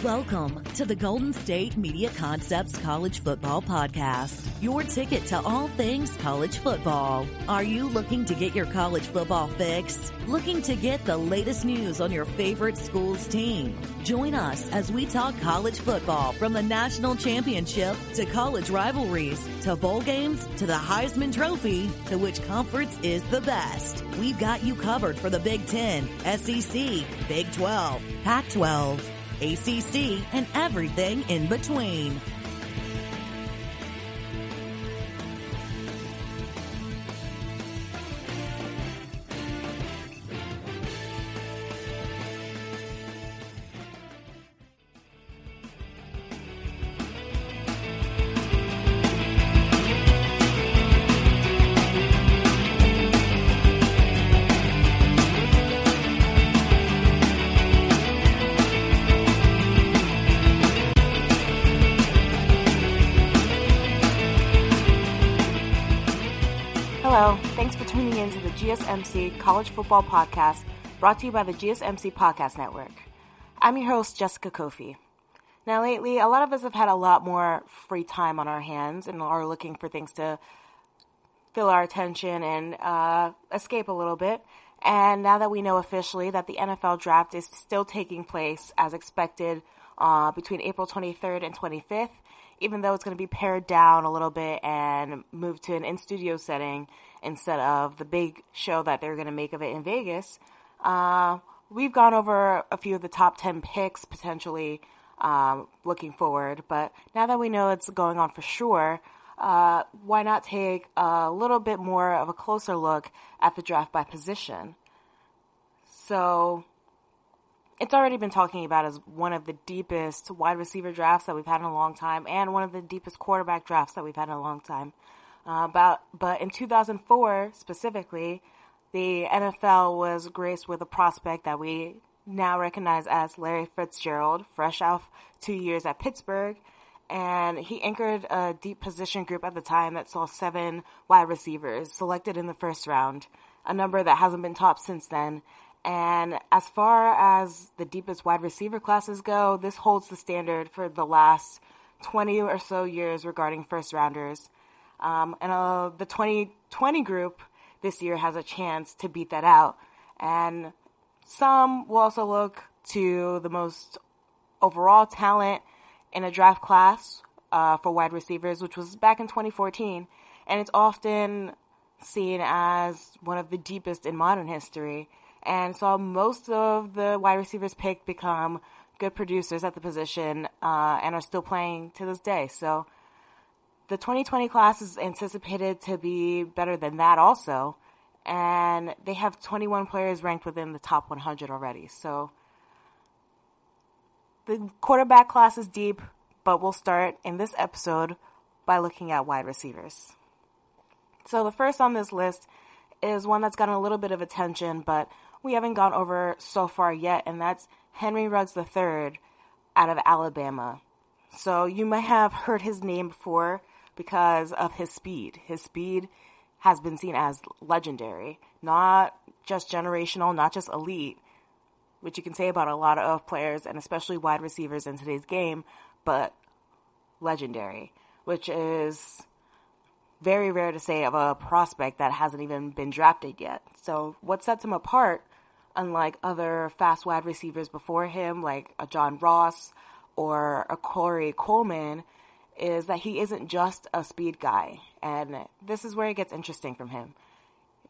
Welcome to the Golden State Media Concepts College Football Podcast, your ticket to all things college football. Are you looking to get your college football fix? Looking to get the latest news on your favorite school's team? Join us as we talk college football, from the national championship to college rivalries to bowl games to the Heisman Trophy to which conference is the best. We've got you covered for the Big Ten, SEC, Big 12, Pac-12, ACC, and everything in between. Hello, thanks for tuning in to the GSMC College Football Podcast, brought to you by the GSMC Podcast Network. I'm your host, Jessica Kofi. Now lately, a lot of us have had a lot more free time on our hands and are looking for things to fill our attention and escape a little bit. And now that we know officially that the NFL Draft is still taking place as expected between April 23rd and 25th, even though it's going to be pared down a little bit and moved to an in-studio setting instead of the big show that they're going to make of it in Vegas, we've gone over a few of the top 10 picks potentially looking forward. But now that we know it's going on for sure, why not take a little bit more of a closer look at the draft by position? So it's already been talking about as one of the deepest wide receiver drafts that we've had in a long time, and one of the deepest quarterback drafts that we've had in a long time. But in 2004 specifically, the NFL was graced with a prospect that we now recognize as Larry Fitzgerald, fresh off 2 years at Pittsburgh, and he anchored a deep position group at the time that saw 7 wide receivers selected in the first round, a number that hasn't been topped since then. And as far as the deepest wide receiver classes go, this holds the standard for the last 20 or so years regarding first rounders. The 2020 group this year has a chance to beat that out. And some will also look to the most overall talent in a draft class for wide receivers, which was back in 2014. And it's often seen as one of the deepest in modern history. And so most of the wide receivers picked become good producers at the position and are still playing to this day. So the 2020 class is anticipated to be better than that also. And they have 21 players ranked within the top 100 already. So the quarterback class is deep, but we'll start in this episode by looking at wide receivers. So the first on this list is one that's gotten a little bit of attention, but we haven't gone over so far yet, and that's Henry Ruggs III out of Alabama. So you might have heard his name before because of his speed. His speed has been seen as legendary, not just generational, not just elite, which you can say about a lot of players and especially wide receivers in today's game, but legendary, which is very rare to say of a prospect that hasn't even been drafted yet. So what sets him apart, unlike other fast wide receivers before him, like a John Ross or a Corey Coleman, is that he isn't just a speed guy. And this is where it gets interesting from him.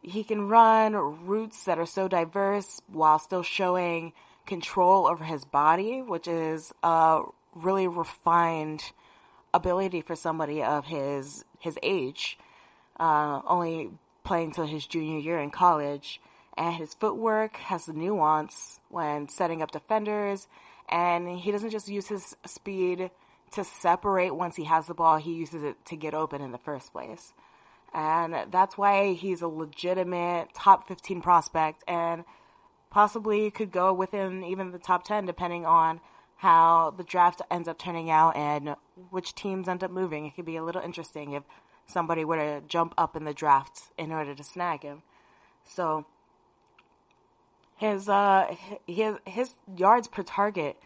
He can run routes that are so diverse while still showing control over his body, which is a really refined ability for somebody of his age, only playing till his junior year in college. And his footwork has the nuance when setting up defenders, and he doesn't just use his speed to separate once he has the ball, he uses it to get open in the first place. And that's why he's a legitimate top 15 prospect, and possibly could go within even the top 10 depending on how the draft ends up turning out and which teams end up moving. It could be a little interesting if somebody were to jump up in the draft in order to snag him. So his yards per target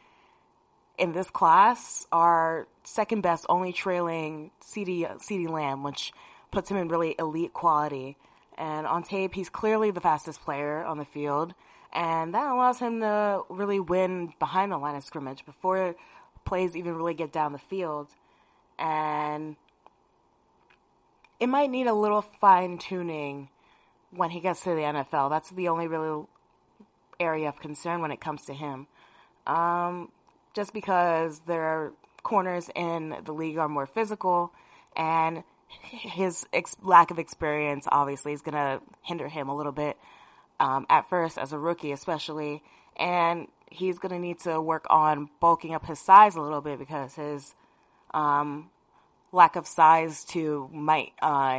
in this class are second best, only trailing CeeDee Lamb, which puts him in really elite quality. And on tape, he's clearly the fastest player on the field, and that allows him to really win behind the line of scrimmage before plays even really get down the field. And it might need a little fine-tuning when he gets to the NFL. That's the only real area of concern when it comes to him. Just because their corners in the league are more physical, and his lack of experience obviously is going to hinder him a little bit at first as a rookie especially, and he's going to need to work on bulking up his size a little bit because his lack of size too might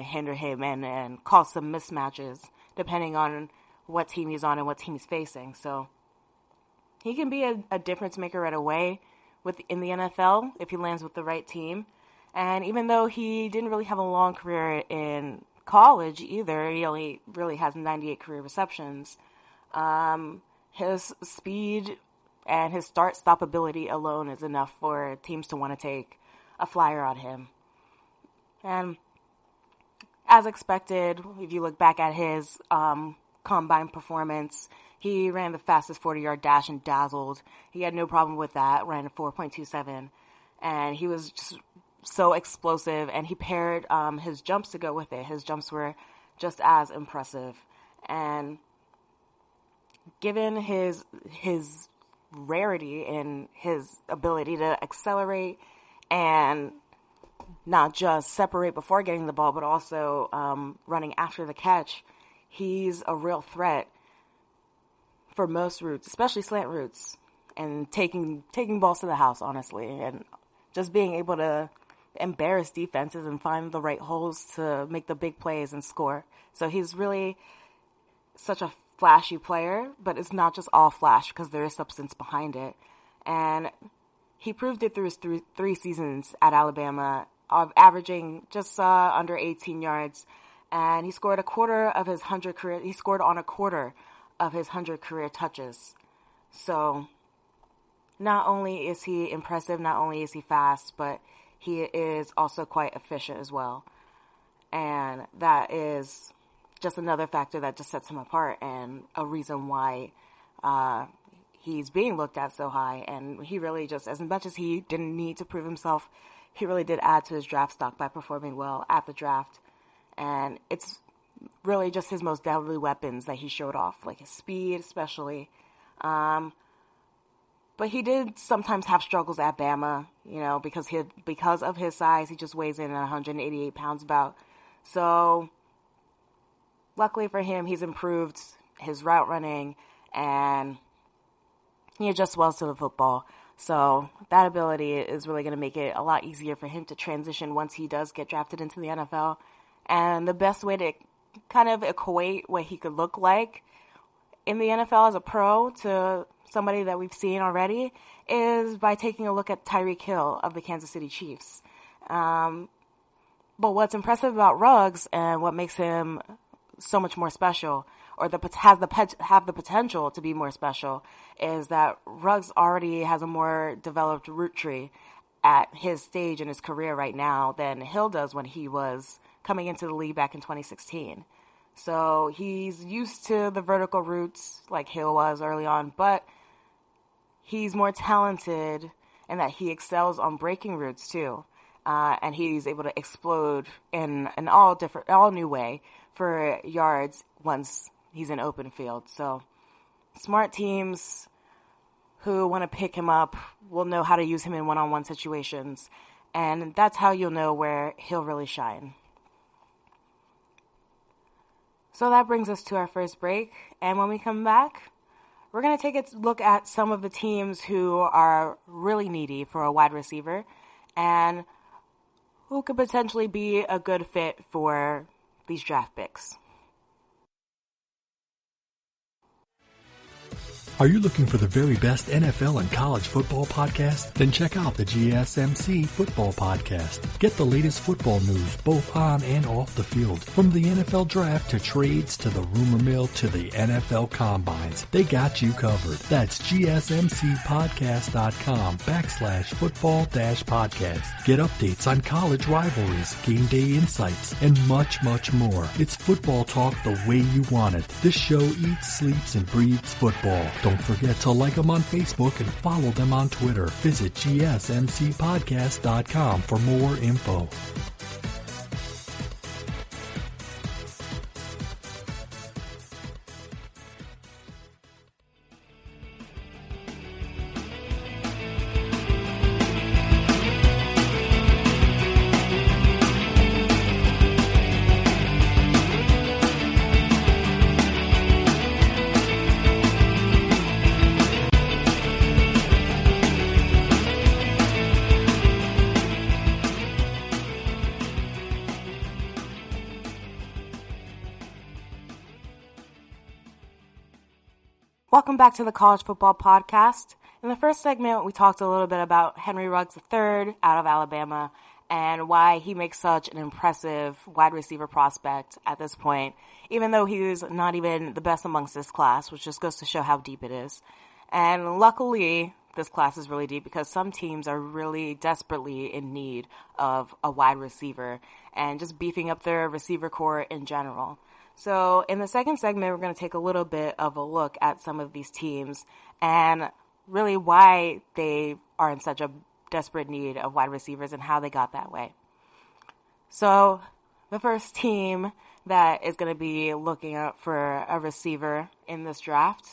hinder him and cause some mismatches depending on what team he's on and what team he's facing. So he can be a difference maker right away in the NFL if he lands with the right team. And even though he didn't really have a long career in college either, he only really has 98 career receptions, his speed and his start-stop ability alone is enough for teams to want to take a flyer on him. And as expected, if you look back at his combine performance, he ran the fastest 40-yard dash and dazzled. He had no problem with that, ran a 4.27. And he was just so explosive, and he paired his jumps to go with it. His jumps were just as impressive. And given his rarity in his ability to accelerate and not just separate before getting the ball, but also running after the catch, he's a real threat for most routes, especially slant routes, and taking balls to the house, honestly, and just being able to embarrass defenses and find the right holes to make the big plays and score. So he's really such a flashy player, but it's not just all flash because there is substance behind it. And he proved it through his three seasons at Alabama, averaging just under 18 yards. And he scored on a quarter of his 100 career touches. So not only is he impressive, not only is he fast, but he is also quite efficient as well. And that is just another factor that just sets him apart and a reason why he's being looked at so high. And he really just, as much as he didn't need to prove himself, he really did add to his draft stock by performing well at the draft. And it's really just his most deadly weapons that he showed off, like his speed especially. But he did sometimes have struggles at Bama, because of his size. He just weighs in at 188 pounds about. So luckily for him, he's improved his route running and he adjusts well to the football. So that ability is really going to make it a lot easier for him to transition once he does get drafted into the NFL. And the best way to kind of equate what he could look like in the NFL as a pro to somebody that we've seen already is by taking a look at Tyreek Hill of the Kansas City Chiefs. But what's impressive about Ruggs and what makes him so much more special, or have the potential to be more special, is that Ruggs already has a more developed route tree at his stage in his career right now than Hill does when he was coming into the league back in 2016. So he's used to the vertical routes like Hill was early on, but he's more talented in that he excels on breaking routes too. And he's able to explode in an all new way for yards once he's in open field. So smart teams who want to pick him up will know how to use him in one-on-one situations. And that's how you'll know where he'll really shine. So that brings us to our first break. And when we come back, we're going to take a look at some of the teams who are really needy for a wide receiver and who could potentially be a good fit for these draft picks. Are you looking for the very best NFL and college football podcast? Then check out the GSMC Football Podcast. Get the latest football news both on and off the field. From the NFL Draft to trades to the rumor mill to the NFL Combines, they got you covered. That's GSMCpodcast.com/football-podcast. Get updates on college rivalries, game day insights, and much, much more. It's football talk the way you want it. This show eats, sleeps, and breathes football. Don't forget to like them on Facebook and follow them on Twitter. Visit GSMCpodcast.com for more info. Welcome back to the College Football Podcast. In the first segment, we talked a little bit about Henry Ruggs III out of Alabama and why he makes such an impressive wide receiver prospect at this point, even though he was not even the best amongst this class, which just goes to show how deep it is. And luckily, this class is really deep because some teams are really desperately in need of a wide receiver and just beefing up their receiver core in general. So in the second segment, we're going to take a little bit of a look at some of these teams and really why they are in such a desperate need of wide receivers and how they got that way. So the first team that is going to be looking out for a receiver in this draft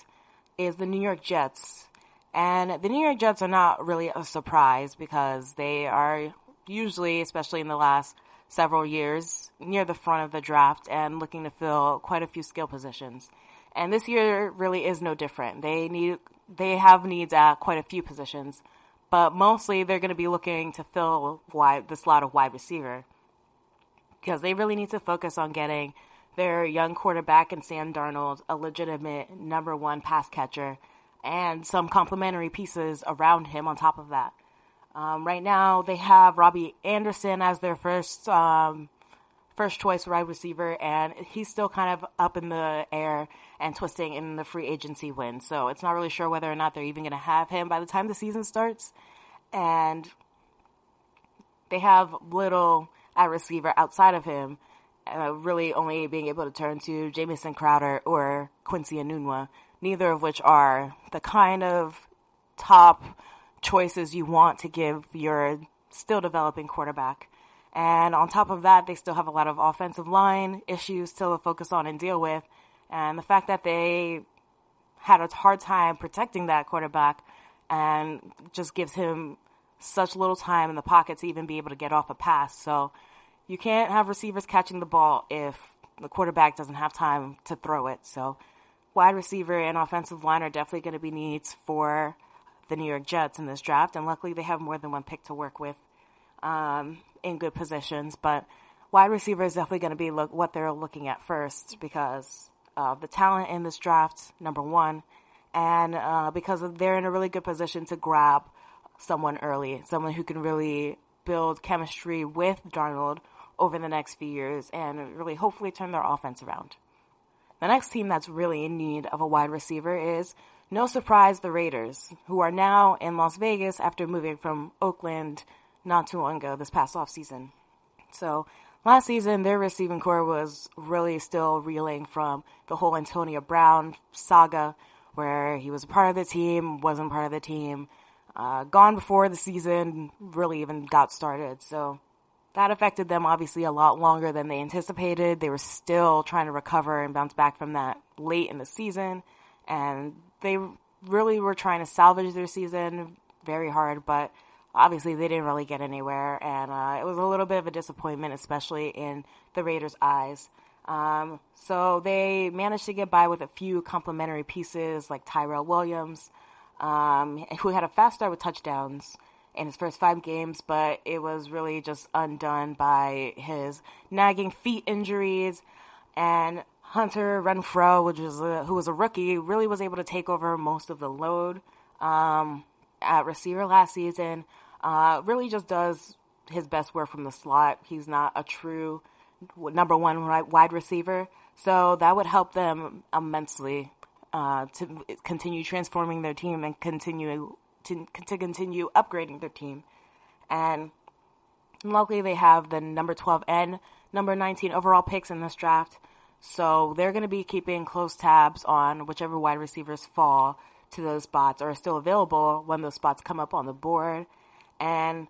is the New York Jets. And the New York Jets are not really a surprise because they are usually, especially in the last several years, near the front of the draft and looking to fill quite a few skill positions. And this year really is no different. They have needs at quite a few positions, but mostly they're going to be looking to fill the slot of wide receiver because they really need to focus on getting their young quarterback in Sam Darnold a legitimate number one pass catcher and some complementary pieces around him on top of that. Right now, they have Robbie Anderson as their first choice wide receiver, and he's still kind of up in the air and twisting in the free agency win. So it's not really sure whether or not they're even going to have him by the time the season starts. And they have little at receiver outside of him, really only being able to turn to Jamison Crowder or Quincy Enunwa, neither of which are the kind of top choices you want to give your still developing quarterback. And on top of that, they still have a lot of offensive line issues to focus on and deal with. And the fact that they had a hard time protecting that quarterback and just gives him such little time in the pocket to even be able to get off a pass. So you can't have receivers catching the ball if the quarterback doesn't have time to throw it. So wide receiver and offensive line are definitely going to be needs for the New York Jets in this draft, and luckily they have more than one pick to work with in good positions. But wide receiver is definitely going to be what they're looking at first because of the talent in this draft, number one, and because they're in a really good position to grab someone early, someone who can really build chemistry with Darnold over the next few years and really hopefully turn their offense around. The next team that's really in need of a wide receiver is, no surprise, the Raiders, who are now in Las Vegas after moving from Oakland not too long ago this past offseason. So last season, their receiving core was really still reeling from the whole Antonio Brown saga, where he was a part of the team, wasn't part of the team, gone before the season really even got started. So that affected them obviously a lot longer than they anticipated. They were still trying to recover and bounce back from that late in the season. And they really were trying to salvage their season very hard, but obviously they didn't really get anywhere. And it was a little bit of a disappointment, especially in the Raiders' eyes. So they managed to get by with a few complementary pieces like Tyrell Williams, who had a fast start with touchdowns in his first 5 games, but it was really just undone by his nagging feet injuries. And Hunter Renfrow, who was a rookie, really was able to take over most of the load at receiver last season. Really just does his best work from the slot. He's not a true number one wide receiver, so that would help them immensely to continue transforming their team and continue upgrading their team. And luckily they have the number 12 and number 19 overall picks in this draft, so they're going to be keeping close tabs on whichever wide receivers fall to those spots or are still available when those spots come up on the board, and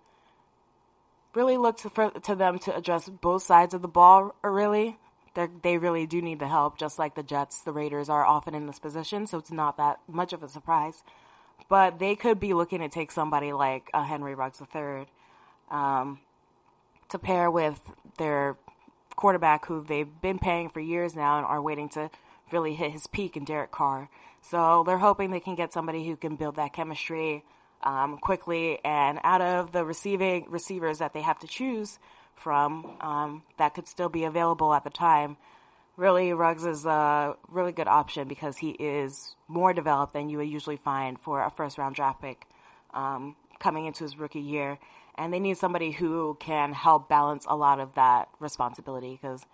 really look to them to address both sides of the ball. Really, they really do need the help, just like the Jets. The Raiders are often in this position, so it's not that much of a surprise. But they could be looking to take somebody like Henry Ruggs III to pair with their quarterback, who they've been paying for years now and are waiting to really hit his peak in Derek Carr. So they're hoping they can get somebody who can build that chemistry quickly, and out of the receivers that they have to choose from that could still be available at the time, really Ruggs is a really good option because he is more developed than you would usually find for a first-round draft pick coming into his rookie year. And they need somebody who can help balance a lot of that responsibility, because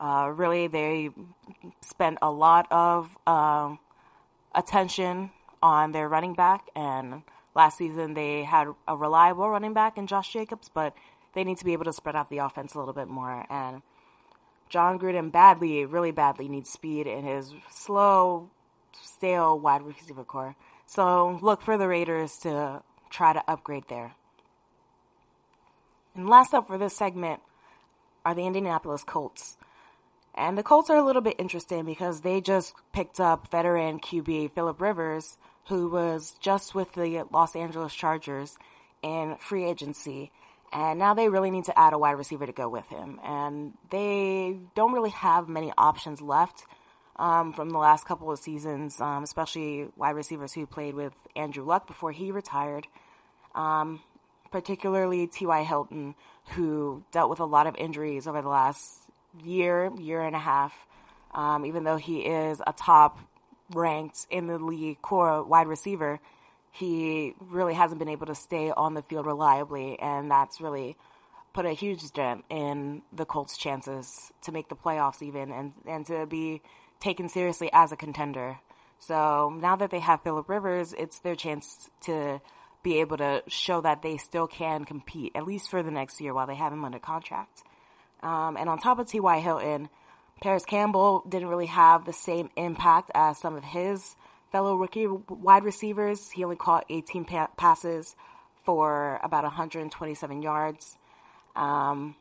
really they spend a lot of attention on their running back, and last season they had a reliable running back in Josh Jacobs, but they need to be able to spread out the offense a little bit more. And John Gruden really badly needs speed in his slow, stale wide receiver core. So look for the Raiders to try to upgrade there. And last up for this segment are the Indianapolis Colts. And the Colts are a little bit interesting because they just picked up veteran QB Phillip Rivers, who was just with the Los Angeles Chargers in free agency. And now they really need to add a wide receiver to go with him. And they don't really have many options left from the last couple of seasons, especially wide receivers who played with Andrew Luck before he retired. Particularly T.Y. Hilton, who dealt with a lot of injuries over the last year and a half. Even though he is a top ranked in the league core wide receiver, he really hasn't been able to stay on the field reliably, and that's really put a huge dent in the Colts' chances to make the playoffs even, and to be taken seriously as a contender. So now that they have Phillip Rivers, it's their chance to be able to show that they still can compete, at least for the next year while they have him under contract. And on top of T.Y. Hilton, Paris Campbell didn't really have the same impact as some of his fellow rookie wide receivers. He only caught 18 passes for about 127 yards, while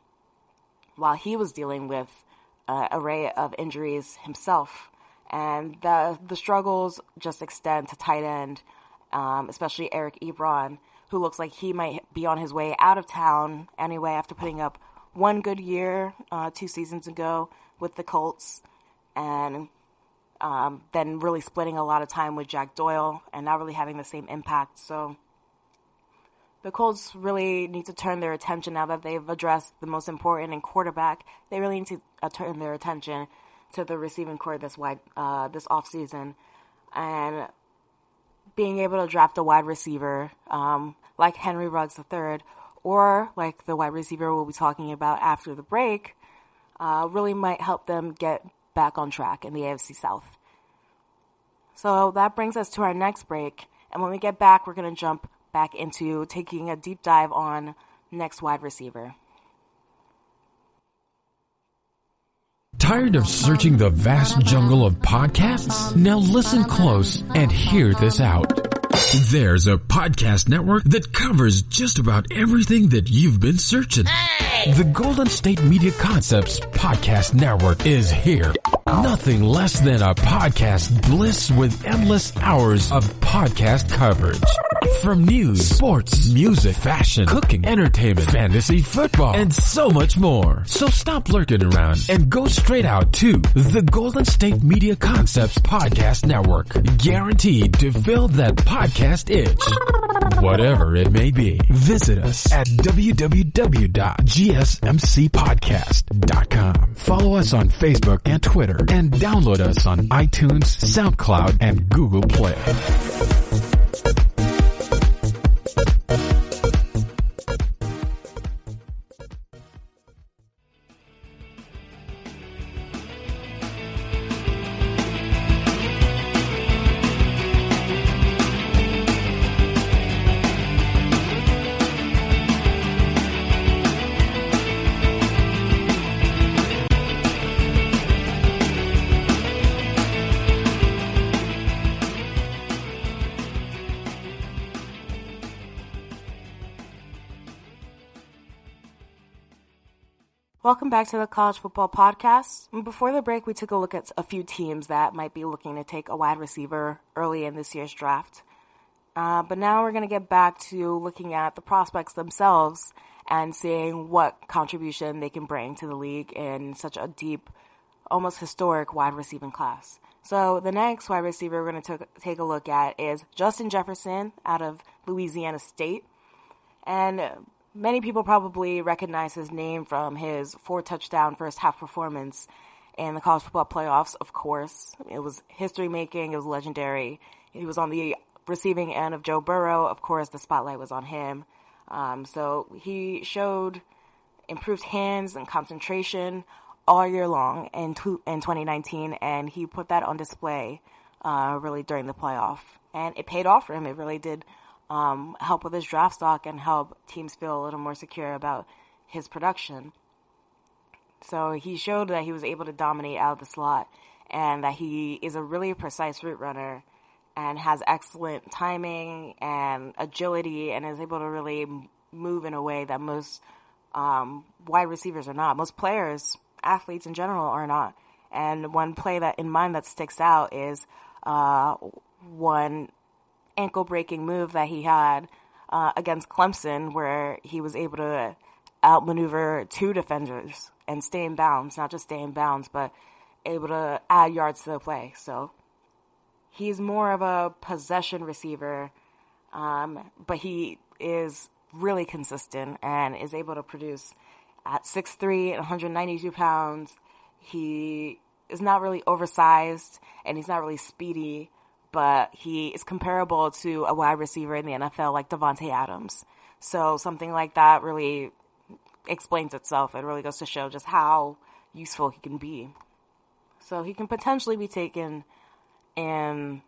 he was dealing with an array of injuries himself. And the struggles just extend to tight end, especially Eric Ebron, who looks like he might be on his way out of town anyway after putting up one good year 2 seasons ago with the Colts, and then really splitting a lot of time with Jack Doyle and not really having the same impact. So the Colts really need to turn their attention, now that they've addressed the most important in quarterback. They really need to turn their attention to the receiving core this offseason, and being able to draft a wide receiver like Henry Ruggs III, or like the wide receiver we'll be talking about after the break, really might help them get back on track in the AFC South. So that brings us to our next break, and when we get back, we're going to jump back into taking a deep dive on next wide receiver. Tired of searching the vast jungle of podcasts? Now listen close and hear this out. There's a podcast network that covers just about everything that you've been searching. Hey! The Golden State Media Concepts Podcast Network is here. Nothing less than a podcast bliss with endless hours of podcast coverage. From news, sports, music, fashion, cooking, entertainment, fantasy, football, and so much more. So stop lurking around and go straight out to the Golden State Media Concepts Podcast Network. Guaranteed to fill that podcast itch. whatever it may be. Visit us at www.gsmcpodcast.com. Follow us on Facebook and Twitter, and download us on iTunes, SoundCloud, and Google Play. Welcome back to the College Football Podcast. Before the break, we took a look at a few teams that might be looking to take a wide receiver early in this year's draft. But now we're going to get back to looking at the prospects themselves and seeing what contribution they can bring to the league in such a deep, almost historic wide receiving class. So the next wide receiver we're going to take a look at is Justin Jefferson out of Louisiana State. And many people probably recognize his name from his 4-touchdown first half performance in the college football playoffs, of course. It was history-making. It was legendary. He was on the receiving end of Joe Burrow. Of course, the spotlight was on him. So he showed improved hands and concentration all year long in 2019, and he put that on display really during the playoff. And it paid off for him. It really did help with his draft stock and help teams feel a little more secure about his production. So he showed that he was able to dominate out of the slot and that he is a really precise route runner and has excellent timing and agility and is able to really move in a way that most wide receivers are not. Most players, athletes in general, are not. And one play that in mind that sticks out is one ankle-breaking move that he had against Clemson, where he was able to outmaneuver 2 defenders and stay in bounds, not just stay in bounds, but able to add yards to the play. So he's more of a possession receiver, but he is really consistent and is able to produce at 6'3" and 192 pounds. He is not really oversized and he's not really speedy, but he is comparable to a wide receiver in the NFL like Devontae Adams. So something like that really explains itself. It really goes to show just how useful he can be. So he can potentially be taken in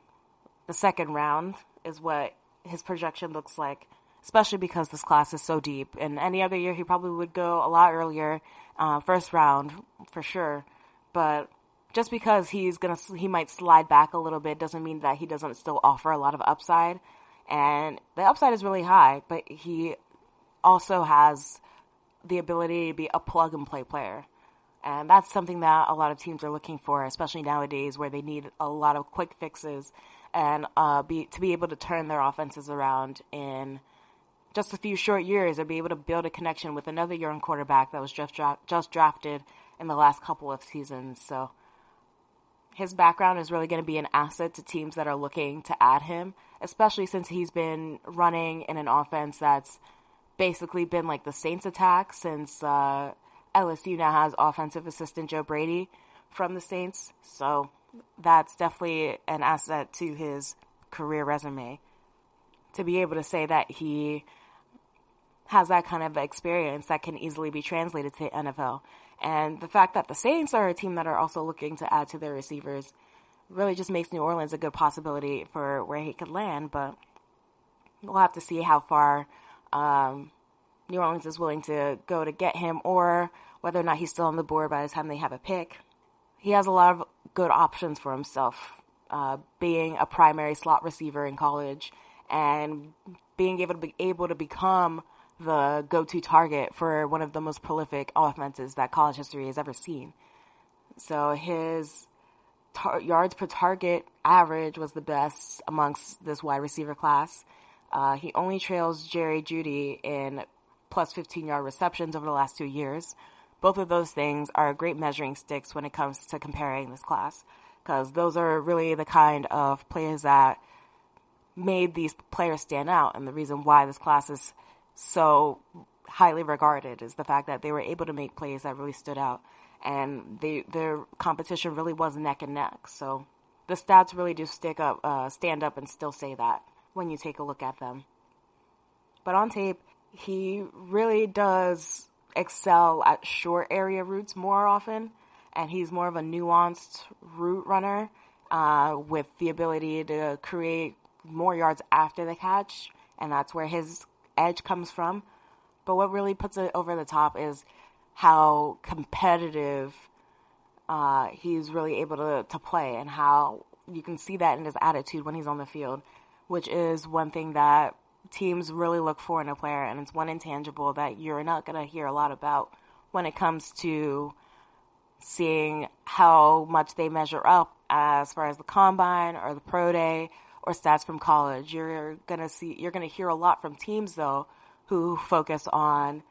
the second round is what his projection looks like, especially because this class is so deep. And any other year he probably would go a lot earlier, first round for sure. But just because he might slide back a little bit doesn't mean that he doesn't still offer a lot of upside. And the upside is really high, but he also has the ability to be a plug-and-play player. And that's something that a lot of teams are looking for, especially nowadays where they need a lot of quick fixes and to be able to turn their offenses around in just a few short years, or be able to build a connection with another young quarterback that was just drafted in the last couple of seasons. So his background is really going to be an asset to teams that are looking to add him, especially since he's been running in an offense that's basically been like the Saints attack since LSU now has offensive assistant Joe Brady from the Saints. So that's definitely an asset to his career resume, to be able to say that he has that kind of experience that can easily be translated to the NFL. And the fact that the Saints are a team that are also looking to add to their receivers really just makes New Orleans a good possibility for where he could land. But we'll have to see how far New Orleans is willing to go to get him, or whether or not he's still on the board by the time they have a pick. He has a lot of good options for himself, being a primary slot receiver in college and being able to become the go-to target for one of the most prolific offenses that college history has ever seen. So his yards per target average was the best amongst this wide receiver class. He only trails Jerry Jeudy in plus 15-yard receptions over the last 2 years. Both of those things are great measuring sticks when it comes to comparing this class, because those are really the kind of players that made these players stand out, and the reason why this class is so highly regarded is the fact that they were able to make plays that really stood out, and their competition really was neck and neck. So the stats really do stand up and still say that when you take a look at them. But on tape, he really does excel at short area routes more often, and he's more of a nuanced route runner with the ability to create more yards after the catch, and that's where his edge comes from. But what really puts it over the top is how competitive he's really able to play, and how you can see that in his attitude when he's on the field, which is one thing that teams really look for in a player, and it's one intangible that you're not going to hear a lot about when it comes to seeing how much they measure up as far as the combine or the pro day or stats from college. You're going to hear a lot from teams, though, who focus on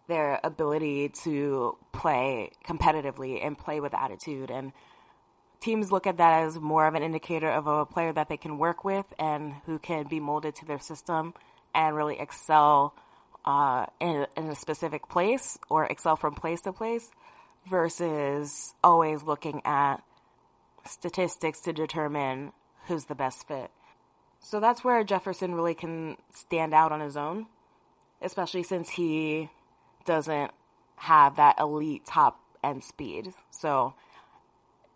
their ability to play competitively and play with attitude. And teams look at that as more of an indicator of a player that they can work with and who can be molded to their system and really excel in a specific place or excel from place to place, versus always looking at statistics to determine who's the best fit. So that's where Jefferson really can stand out on his own, especially since he doesn't have that elite top end speed. So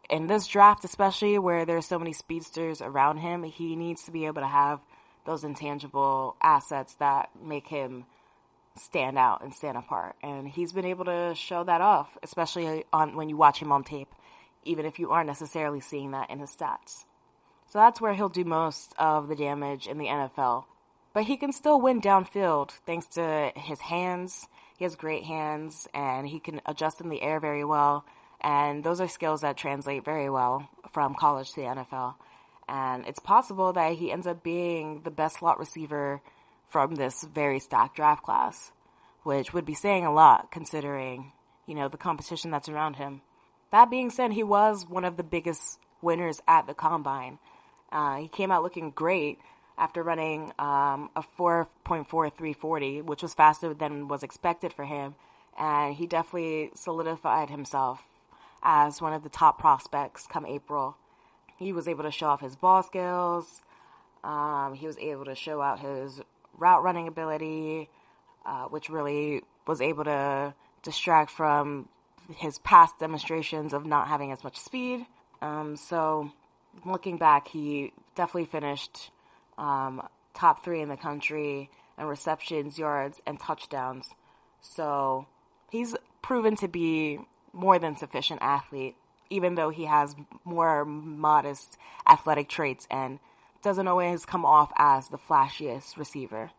in this draft, especially where there's so many speedsters around him, he needs to be able to have those intangible assets that make him stand out and stand apart. And he's been able to show that off, especially when you watch him on tape, even if you aren't necessarily seeing that in his stats. So that's where he'll do most of the damage in the NFL. But he can still win downfield thanks to his hands. He has great hands, and he can adjust in the air very well. And those are skills that translate very well from college to the NFL. And it's possible that he ends up being the best slot receiver from this very stacked draft class, which would be saying a lot considering, the competition that's around him. That being said, he was one of the biggest winners at the combine. He came out looking great after running a 4.4340, which was faster than was expected for him. And he definitely solidified himself as one of the top prospects come April. He was able to show off his ball skills. He was able to show out his route running ability, which really was able to distract from his past demonstrations of not having as much speed. So looking back, he definitely finished top 3 in the country in receptions, yards, and touchdowns. So he's proven to be more than sufficient athlete, even though he has more modest athletic traits and doesn't always come off as the flashiest receiver.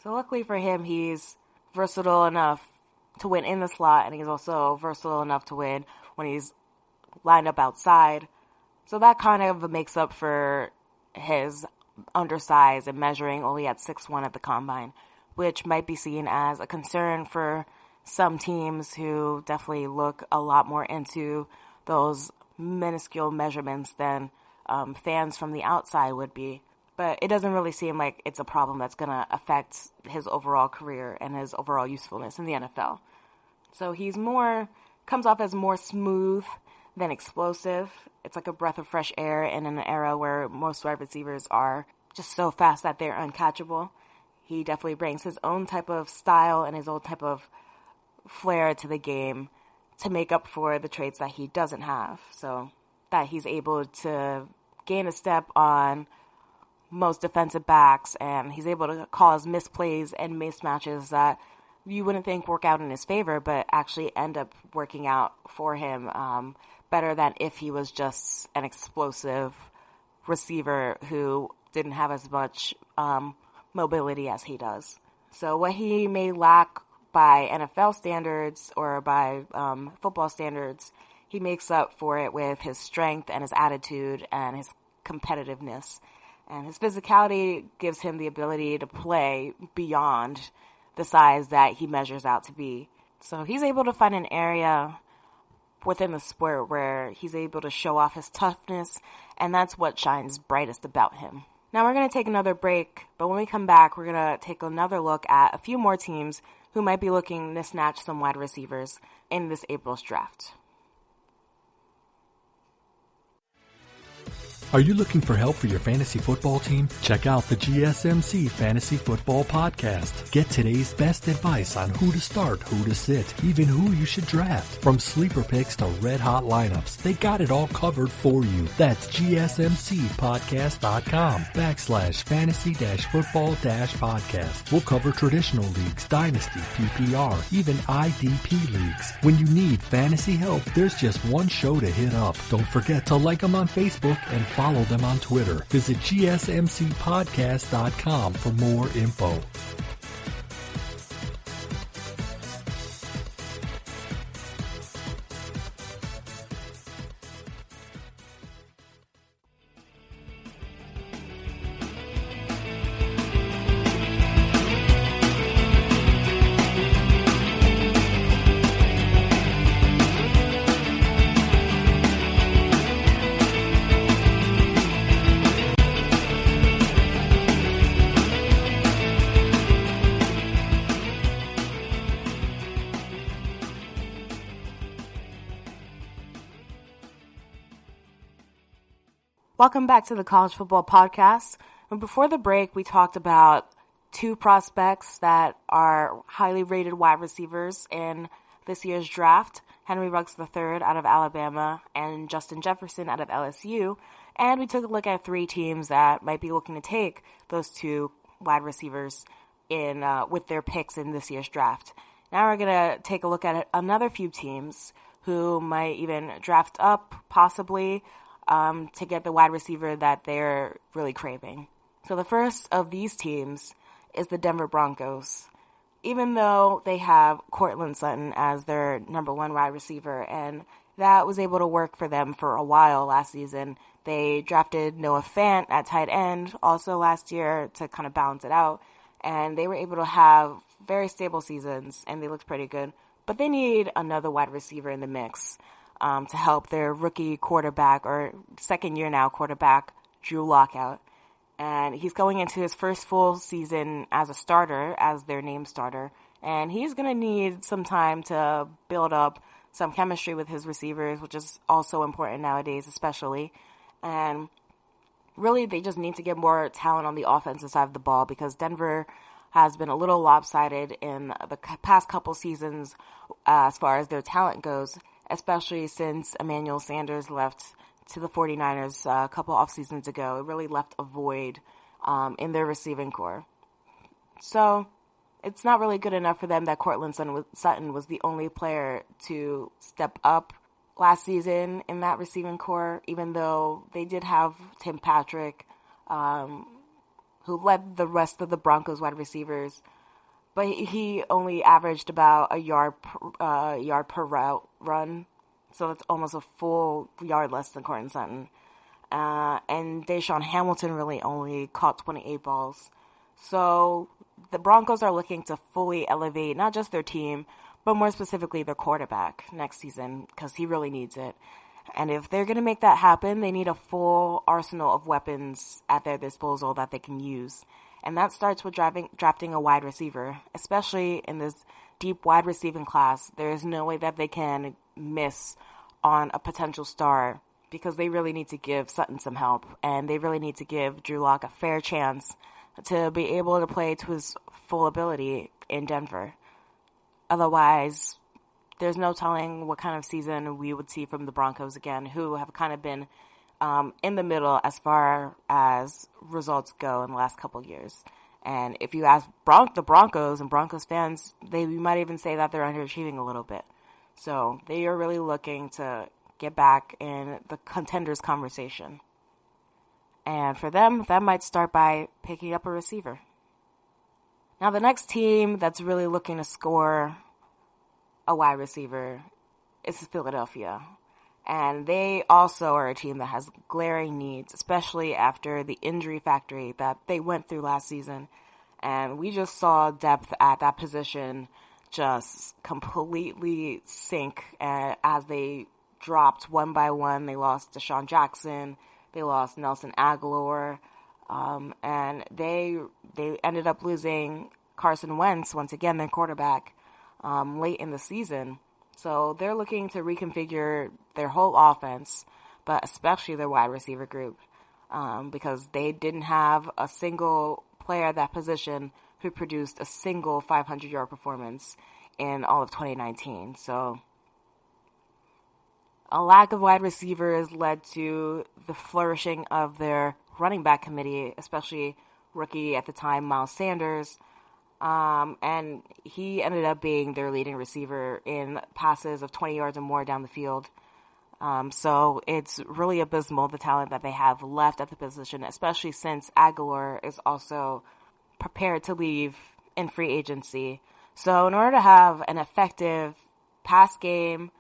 So luckily for him, he's versatile enough to win in the slot, and he's also versatile enough to win when he's lined up outside. So that kind of makes up for his undersized and measuring only at 6'1" at the combine, which might be seen as a concern for some teams who definitely look a lot more into those minuscule measurements than fans from the outside would be. But it doesn't really seem like it's a problem that's going to affect his overall career and his overall usefulness in the NFL. So comes off as more smooth than explosive. It's like a breath of fresh air in an era where most wide receivers are just so fast that they're uncatchable. He definitely brings his own type of style and his own type of flair to the game to make up for the traits that he doesn't have. So that he's able to gain a step on most defensive backs, and he's able to cause misplays and mismatches that you wouldn't think work out in his favor, but actually end up working out for him better than if he was just an explosive receiver who didn't have as much mobility as he does. So what he may lack by NFL standards or by football standards, he makes up for it with his strength and his attitude and his competitiveness. And his physicality gives him the ability to play beyond the size that he measures out to be. So he's able to find an area within the sport where he's able to show off his toughness, and that's what shines brightest about him. Now we're going to take another break, but when we come back, we're going to take another look at a few more teams who might be looking to snatch some wide receivers in this April's draft. Are you looking for help for your fantasy football team? Check out the GSMC Fantasy Football Podcast. Get today's best advice on who to start, who to sit, even who you should draft. From sleeper picks to red hot lineups, they got it all covered for you. That's gsmcpodcast.com/fantasy-football-podcast. We'll cover traditional leagues, dynasty, PPR, even IDP leagues. When you need fantasy help, there's just one show to hit up. Don't forget to like them on Facebook and follow them on Twitter. Visit gsmcpodcast.com for more info. Welcome back to the College Football Podcast. And before the break, we talked about two prospects that are highly rated wide receivers in this year's draft, Henry Ruggs III out of Alabama and Justin Jefferson out of LSU. And we took a look at three teams that might be looking to take those two wide receivers in with their picks in this year's draft. Now we're going to take a look at another few teams who might even draft up, possibly, to get the wide receiver that they're really craving. So the first of these teams is the Denver Broncos. Even though they have Courtland Sutton as their number one wide receiver, and that was able to work for them for a while last season, they drafted Noah Fant at tight end also last year to kind of balance it out, and they were able to have very stable seasons, and they looked pretty good. But they need another wide receiver in the mix to help their rookie quarterback, or second year now quarterback, Drew Lock out. And he's going into his first full season as a starter, as their name starter. And he's going to need some time to build up some chemistry with his receivers, which is also important nowadays, especially. And really, they just need to get more talent on the offensive side of the ball, because Denver has been a little lopsided in the past couple seasons as far as their talent goes, especially since Emmanuel Sanders left to the 49ers a couple off seasons ago. It really left a void in their receiving core. So it's not really good enough for them that Courtland Sutton was the only player to step up last season in that receiving core, even though they did have Tim Patrick, who led the rest of the Broncos wide receivers. But he only averaged about a yard per route run. So it's almost a full yard less than Courtland Sutton. And Deshaun Hamilton really only caught 28 balls. So the Broncos are looking to fully elevate not just their team, but more specifically their quarterback next season, because he really needs it. And if they're going to make that happen, they need a full arsenal of weapons at their disposal that they can use. And that starts with drafting a wide receiver, especially in this deep wide receiving class. There is no way that they can miss on a potential star, because they really need to give Sutton some help, and they really need to give Drew Lock a fair chance to be able to play to his full ability in Denver. Otherwise, there's no telling what kind of season we would see from the Broncos again, who have kind of been in the middle as far as results go in the last couple of years. And if you ask the Broncos and Broncos fans, we might even say that they're underachieving a little bit. So they are really looking to get back in the contenders conversation. And for them, that might start by picking up a receiver. Now, the next team that's really looking to score a wide receiver is Philadelphia. And they also are a team that has glaring needs, especially after the injury factory that they went through last season. And we just saw depth at that position just completely sink as they dropped one by one. They lost Deshaun Jackson. They lost Nelson Aguilar. And they ended up losing Carson Wentz, once again, their quarterback, late in the season. So they're looking to reconfigure their whole offense, but especially their wide receiver group, because they didn't have a single player at that position who produced a single 500-yard performance in all of 2019. So a lack of wide receivers led to the flourishing of their running back committee, especially rookie at the time, Miles Sanders. And he ended up being their leading receiver in passes of 20 yards or more down the field. So it's really abysmal, the talent that they have left at the position, especially since Aguilar is also prepared to leave in free agency. So in order to have an effective pass game,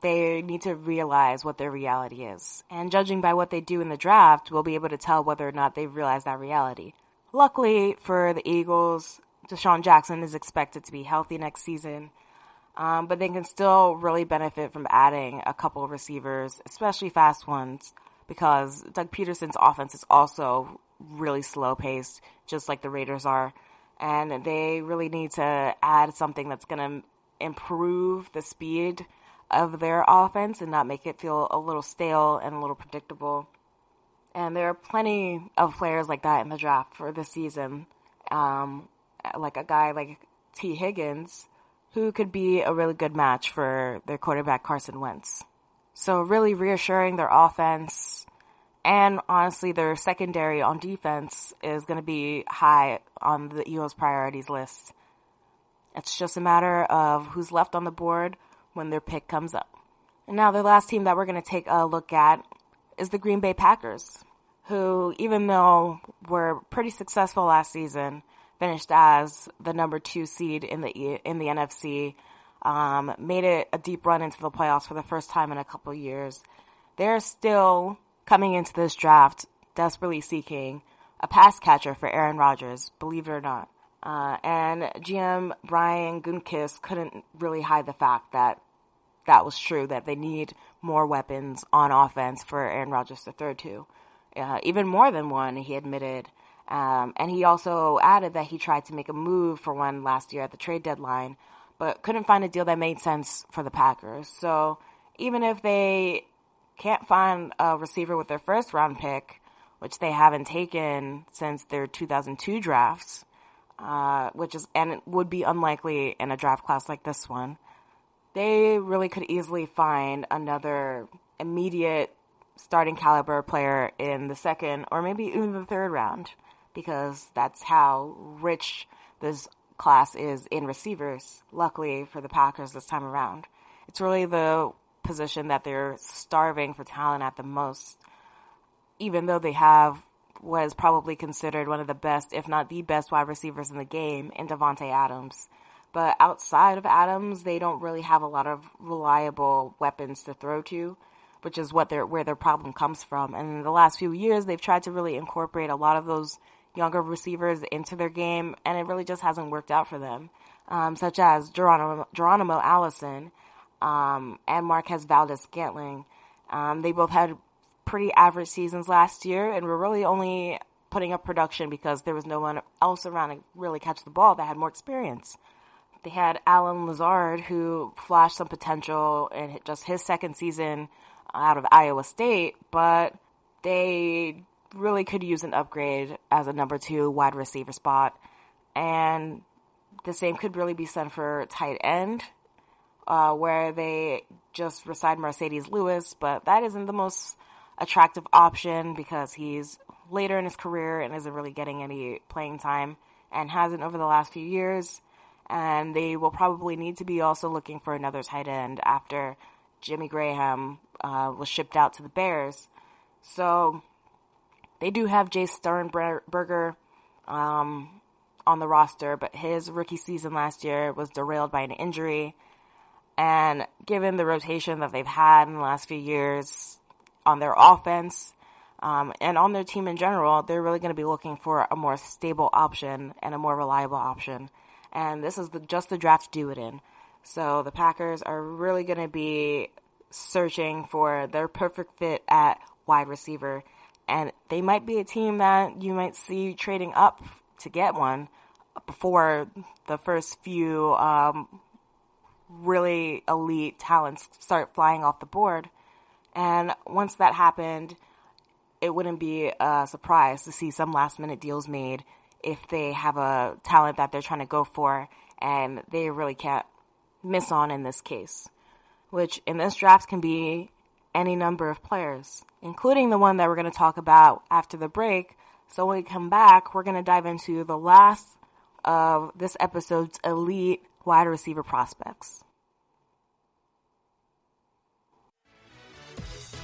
they need to realize what their reality is. And judging by what they do in the draft, we'll be able to tell whether or not they've realized that reality. Luckily for the Eagles, Deshaun Jackson is expected to be healthy next season. But they can still really benefit from adding a couple of receivers, especially fast ones, because Doug Peterson's offense is also really slow-paced, just like the Raiders are. And they really need to add something that's going to improve the speed of their offense and not make it feel a little stale and a little predictable. And there are plenty of players like that in the draft for this season, like a guy like T. Higgins, who could be a really good match for their quarterback Carson Wentz. So really reassuring their offense, and honestly their secondary on defense is going to be high on the Eagles' priorities list. It's just a matter of who's left on the board when their pick comes up. And now the last team that we're going to take a look at is the Green Bay Packers, who, even though were pretty successful last season, finished as the number 2 seed in the NFC, made it a deep run into the playoffs for the first time in a couple of years. They're still coming into this draft desperately seeking a pass catcher for Aaron Rodgers, believe it or not. And GM Brian Gutekunst couldn't really hide the fact that that was true, that they need more weapons on offense for Aaron Rodgers to throw to. Even more than one, he admitted. And he also added that he tried to make a move for one last year at the trade deadline, but couldn't find a deal that made sense for the Packers. So even if they can't find a receiver with their first round pick, which they haven't taken since their 2002 drafts, and it would be unlikely in a draft class like this one, they really could easily find another immediate starting caliber player in the second or maybe even the third round, because that's how rich this class is in receivers, luckily for the Packers this time around. It's really the position that they're starving for talent at the most, even though they have what is probably considered one of the best, if not the best, wide receivers in the game in Davante Adams. But outside of Adams, they don't really have a lot of reliable weapons to throw to, which is where their problem comes from. And in the last few years, they've tried to really incorporate a lot of those younger receivers into their game, and it really just hasn't worked out for them, such as Geronimo Allison and Marquez Valdes-Scantling. They both had pretty average seasons last year, and were really only putting up production because there was no one else around to really catch the ball that had more experience. They had Alan Lazard, who flashed some potential in just his second season out of Iowa State, but they really could use an upgrade as a number 2 wide receiver spot. And the same could really be said for tight end, where they just resigned Mercedes Lewis, but that isn't the most attractive option because he's later in his career and isn't really getting any playing time and hasn't over the last few years. And they will probably need to be also looking for another tight end after Jimmy Graham was shipped out to the Bears. So they do have Jay Sternberger on the roster, but his rookie season last year was derailed by an injury. And given the rotation that they've had in the last few years on their offense and on their team in general, they're really going to be looking for a more stable option and a more reliable option. And this is just the draft to do it in. So the Packers are really going to be searching for their perfect fit at wide receiver. And they might be a team that you might see trading up to get one before the first few really elite talents start flying off the board. And once that happened, it wouldn't be a surprise to see some last-minute deals made if they have a talent that they're trying to go for and they really can't miss on in this case, which in this draft can be any number of players, including the one that we're going to talk about after the break. So when we come back, we're going to dive into the last of this episode's elite wide receiver prospects.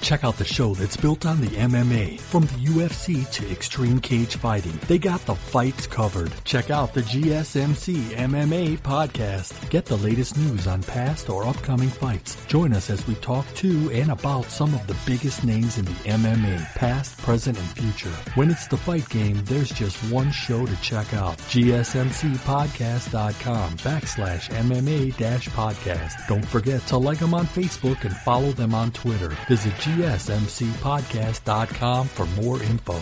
Check out the show that's built on the MMA. From the UFC to extreme cage fighting, they got the fights covered. Check out the GSMC MMA podcast. Get the latest news on past or upcoming fights. Join us as we talk to and about some of the biggest names in the MMA, past, present, and future. When it's the fight game, there's just one show to check out. GSMCpodcast.com/MMA-podcast. Don't forget to like them on Facebook and follow them on Twitter. Visit GSMCpodcast.com for more info.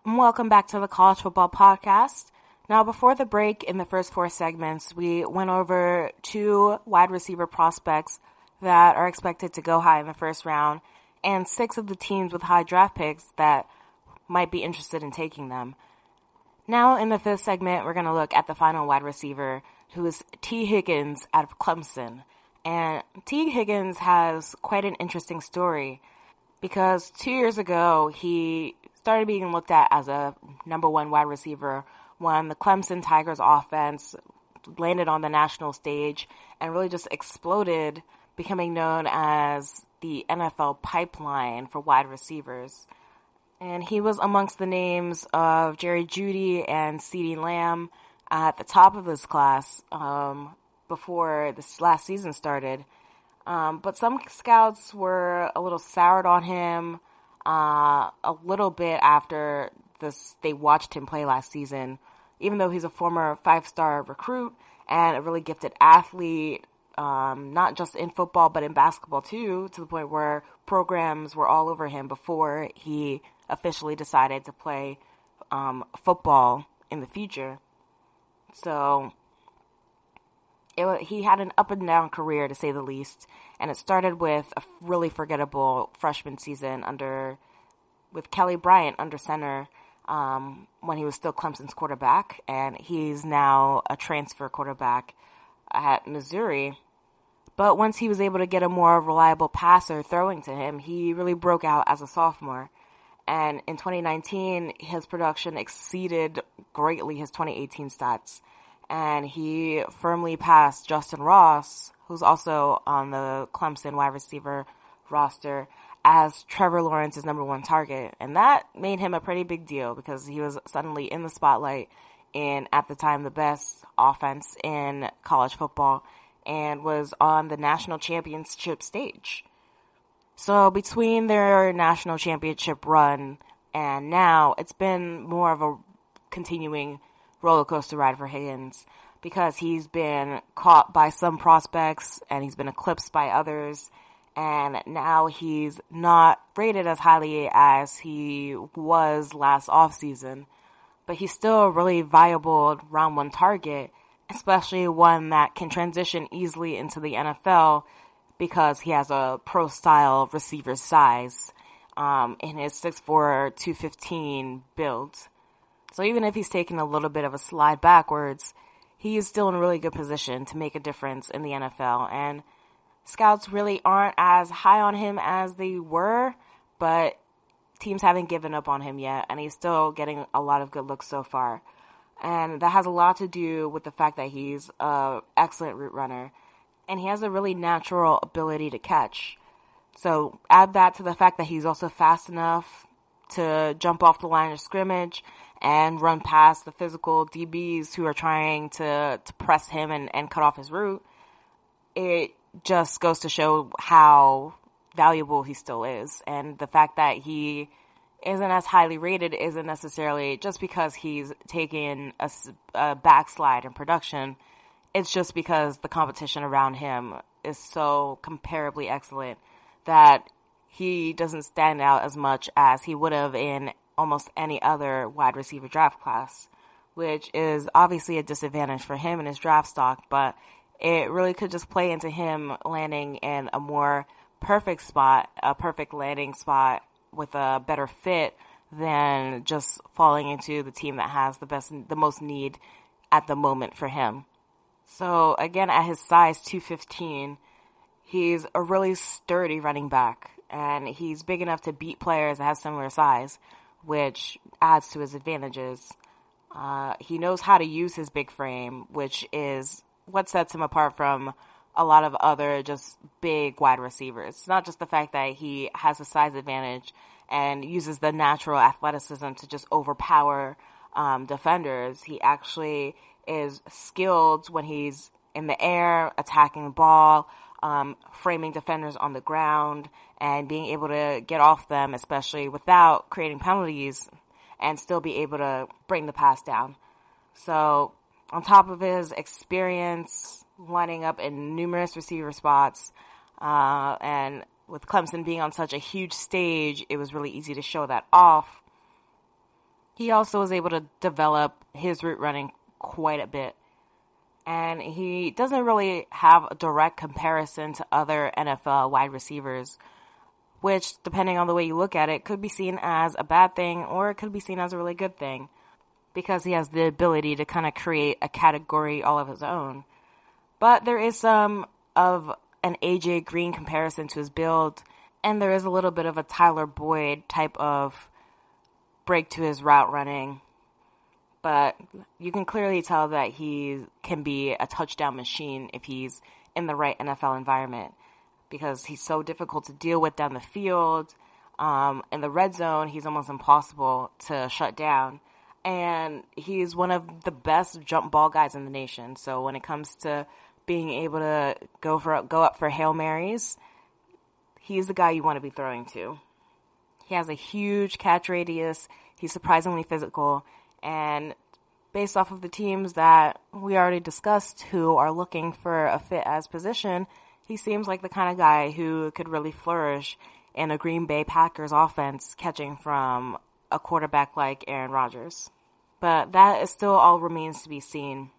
Welcome back to the College Football Podcast. Now, before the break, in the first 4 segments, we went over 2 wide receiver prospects that are expected to go high in the first round, and 6 of the teams with high draft picks that might be interested in taking them. Now, in the 5th segment, we're going to look at the final wide receiver, who is T. Higgins out of Clemson. And T. Higgins has quite an interesting story, because 2 years ago, he started being looked at as a number 1 wide receiver when the Clemson Tigers offense landed on the national stage and really just exploded, becoming known as the NFL pipeline for wide receivers. And he was amongst the names of Jerry Jeudy and CeeDee Lamb at the top of his class before this last season started. But some scouts were a little soured on him a little bit after they watched him play last season, even though he's a former 5-star recruit and a really gifted athlete, not just in football but in basketball too, to the point where programs were all over him before he officially decided to play football in the future. So he had an up and down career, to say the least, and it started with a really forgettable freshman season with Kelly Bryant under center when he was still Clemson's quarterback, and he's now a transfer quarterback at Missouri. But once he was able to get a more reliable passer throwing to him, he really broke out as a sophomore. And in 2019, his production exceeded greatly his 2018 stats. And he firmly passed Justin Ross, who's also on the Clemson wide receiver roster, as Trevor Lawrence's number 1 target. And that made him a pretty big deal because he was suddenly in the spotlight in, at the time, the best offense in college football and was on the national championship stage. So between their national championship run and now, it's been more of a continuing roller coaster ride for Higgins because he's been caught by some prospects and he's been eclipsed by others, and now he's not rated as highly as he was last offseason, but he's still a really viable round 1 target, especially one that can transition easily into the NFL because he has a pro-style receiver size in his 6'4", 215 build. So even if he's taking a little bit of a slide backwards, he is still in a really good position to make a difference in the NFL. And scouts really aren't as high on him as they were, but teams haven't given up on him yet, and he's still getting a lot of good looks so far. And that has a lot to do with the fact that he's an excellent route runner. And he has a really natural ability to catch. So add that to the fact that he's also fast enough to jump off the line of scrimmage and run past the physical DBs who are trying to press him and cut off his route. It just goes to show how valuable he still is. And the fact that he isn't as highly rated isn't necessarily just because he's taken a backslide in production. It's just because the competition around him is so comparably excellent that he doesn't stand out as much as he would have in almost any other wide receiver draft class, which is obviously a disadvantage for him in his draft stock, but it really could just play into him landing in a more perfect spot, a perfect landing spot with a better fit than just falling into the team that has the most need at the moment for him. So again, at his size 215, he's a really sturdy running back, and he's big enough to beat players that have similar size, which adds to his advantages. He knows how to use his big frame, which is what sets him apart from a lot of other just big wide receivers. It's not just the fact that he has a size advantage and uses the natural athleticism to just overpower defenders. He actually is skilled when he's in the air, attacking the ball, framing defenders on the ground, and being able to get off them, especially without creating penalties, and still be able to bring the pass down. So on top of his experience lining up in numerous receiver spots, and with Clemson being on such a huge stage, it was really easy to show that off. He also was able to develop his route running quite a bit. And he doesn't really have a direct comparison to other NFL wide receivers, which, depending on the way you look at it, could be seen as a bad thing or it could be seen as a really good thing, because he has the ability to kind of create a category all of his own. But there is some of an AJ Green comparison to his build, and there is a little bit of a Tyler Boyd type of break to his route running. But you can clearly tell that he can be a touchdown machine if he's in the right NFL environment, because he's so difficult to deal with down the field. In the red zone, he's almost impossible to shut down. And he's one of the best jump ball guys in the nation. So when it comes to being able to go up for Hail Marys, he's the guy you want to be throwing to. He has a huge catch radius. He's surprisingly physical. And based off of the teams that we already discussed who are looking for a fit as position, he seems like the kind of guy who could really flourish in a Green Bay Packers offense, catching from a quarterback like Aaron Rodgers. But that is still all remains to be seen,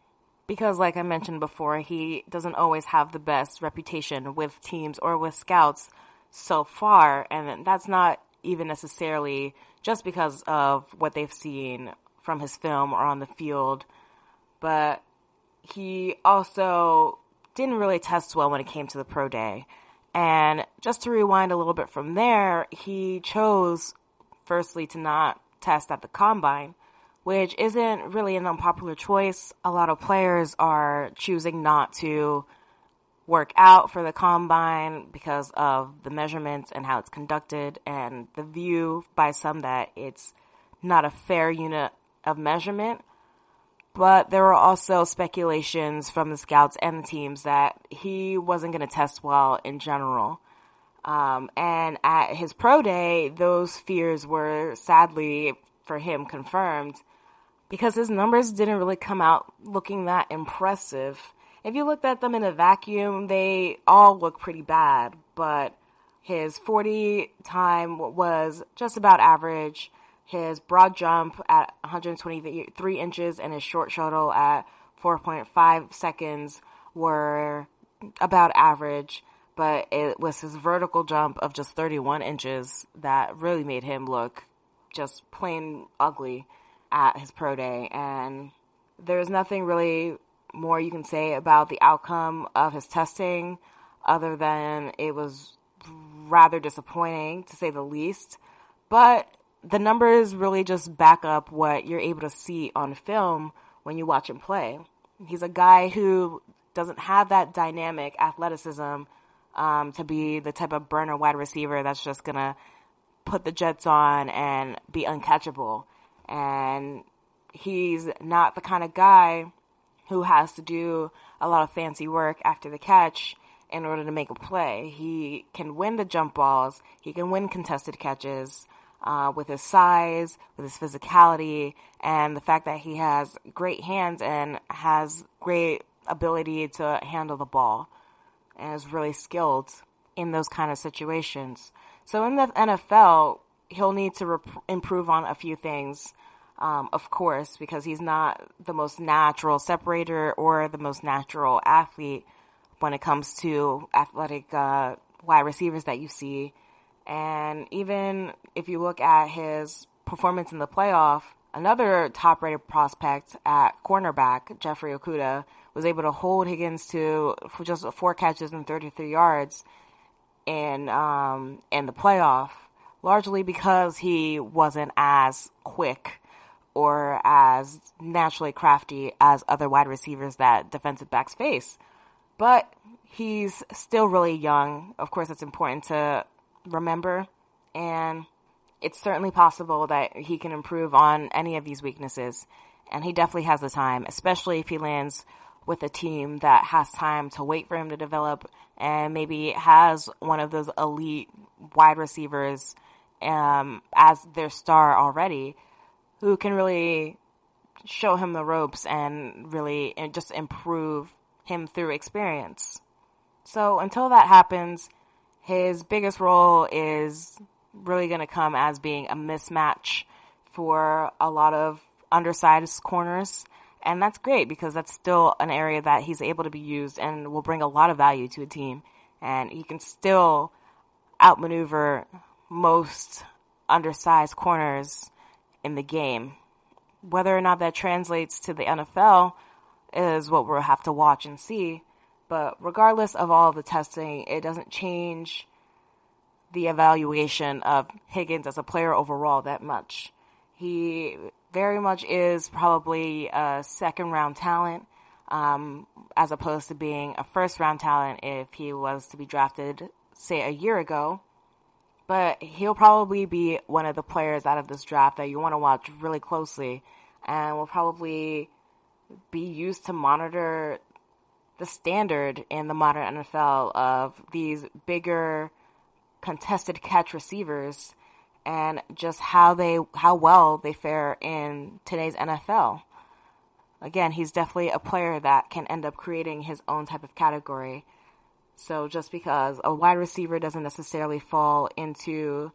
because like I mentioned before, he doesn't always have the best reputation with teams or with scouts so far, and that's not even necessarily just because of what they've seen from his film or on the field, but he also didn't really test well when it came to the pro day. And just to rewind a little bit from there, he chose firstly to not test at the combine, which isn't really an unpopular choice. A lot of players are choosing not to work out for the combine because of the measurements and how it's conducted, and the view by some that it's not a fair unit of measurement. But there were also speculations from the scouts and the teams that he wasn't going to test well in general. And at his pro day, those fears were sadly for him confirmed, because his numbers didn't really come out looking that impressive. If you looked at them in a vacuum, they all look pretty bad, but his 40 time was just about average. His broad jump at 123 inches and his short shuttle at 4.5 seconds were about average, but it was his vertical jump of just 31 inches that really made him look just plain ugly at his pro day. And there's nothing really more you can say about the outcome of his testing other than it was rather disappointing, to say the least. But the numbers really just back up what you're able to see on film when you watch him play. He's a guy who doesn't have that dynamic athleticism to be the type of burner wide receiver that's just going to put the Jets on and be uncatchable. And he's not the kind of guy who has to do a lot of fancy work after the catch in order to make a play. He can win the jump balls. He can win contested catches with his size, with his physicality, and the fact that he has great hands and has great ability to handle the ball and is really skilled in those kind of situations. So in the NFL, he'll need to improve on a few things, of course, because he's not the most natural separator or the most natural athlete when it comes to athletic wide receivers that you see. And even if you look at his performance in the playoff, another top-rated prospect at cornerback, Jeffrey Okudah, was able to hold Higgins to just 4 catches and 33 yards in the playoff, largely because he wasn't as quick or as naturally crafty as other wide receivers that defensive backs face. But he's still really young. Of course, it's important to remember, and it's certainly possible that he can improve on any of these weaknesses, and he definitely has the time, especially if he lands with a team that has time to wait for him to develop and maybe has one of those elite wide receivers as their star already, who can really show him the ropes and really just improve him through experience. So until that happens, his biggest role is really going to come as being a mismatch for a lot of undersized corners. And that's great because that's still an area that he's able to be used and will bring a lot of value to a team. And he can still outmaneuver most undersized corners in the game. Whether or not that translates to the NFL is what we'll have to watch and see. But regardless of all of the testing, it doesn't change the evaluation of Higgins as a player overall that much. He very much is probably a second-round talent, as opposed to being a first-round talent if he was to be drafted, say, a year ago. But he'll probably be one of the players out of this draft that you want to watch really closely, and will probably be used to monitor the standard in the modern NFL of these bigger contested catch receivers and just how well they fare in today's NFL. Again, he's definitely a player that can end up creating his own type of category. So just because a wide receiver doesn't necessarily fall into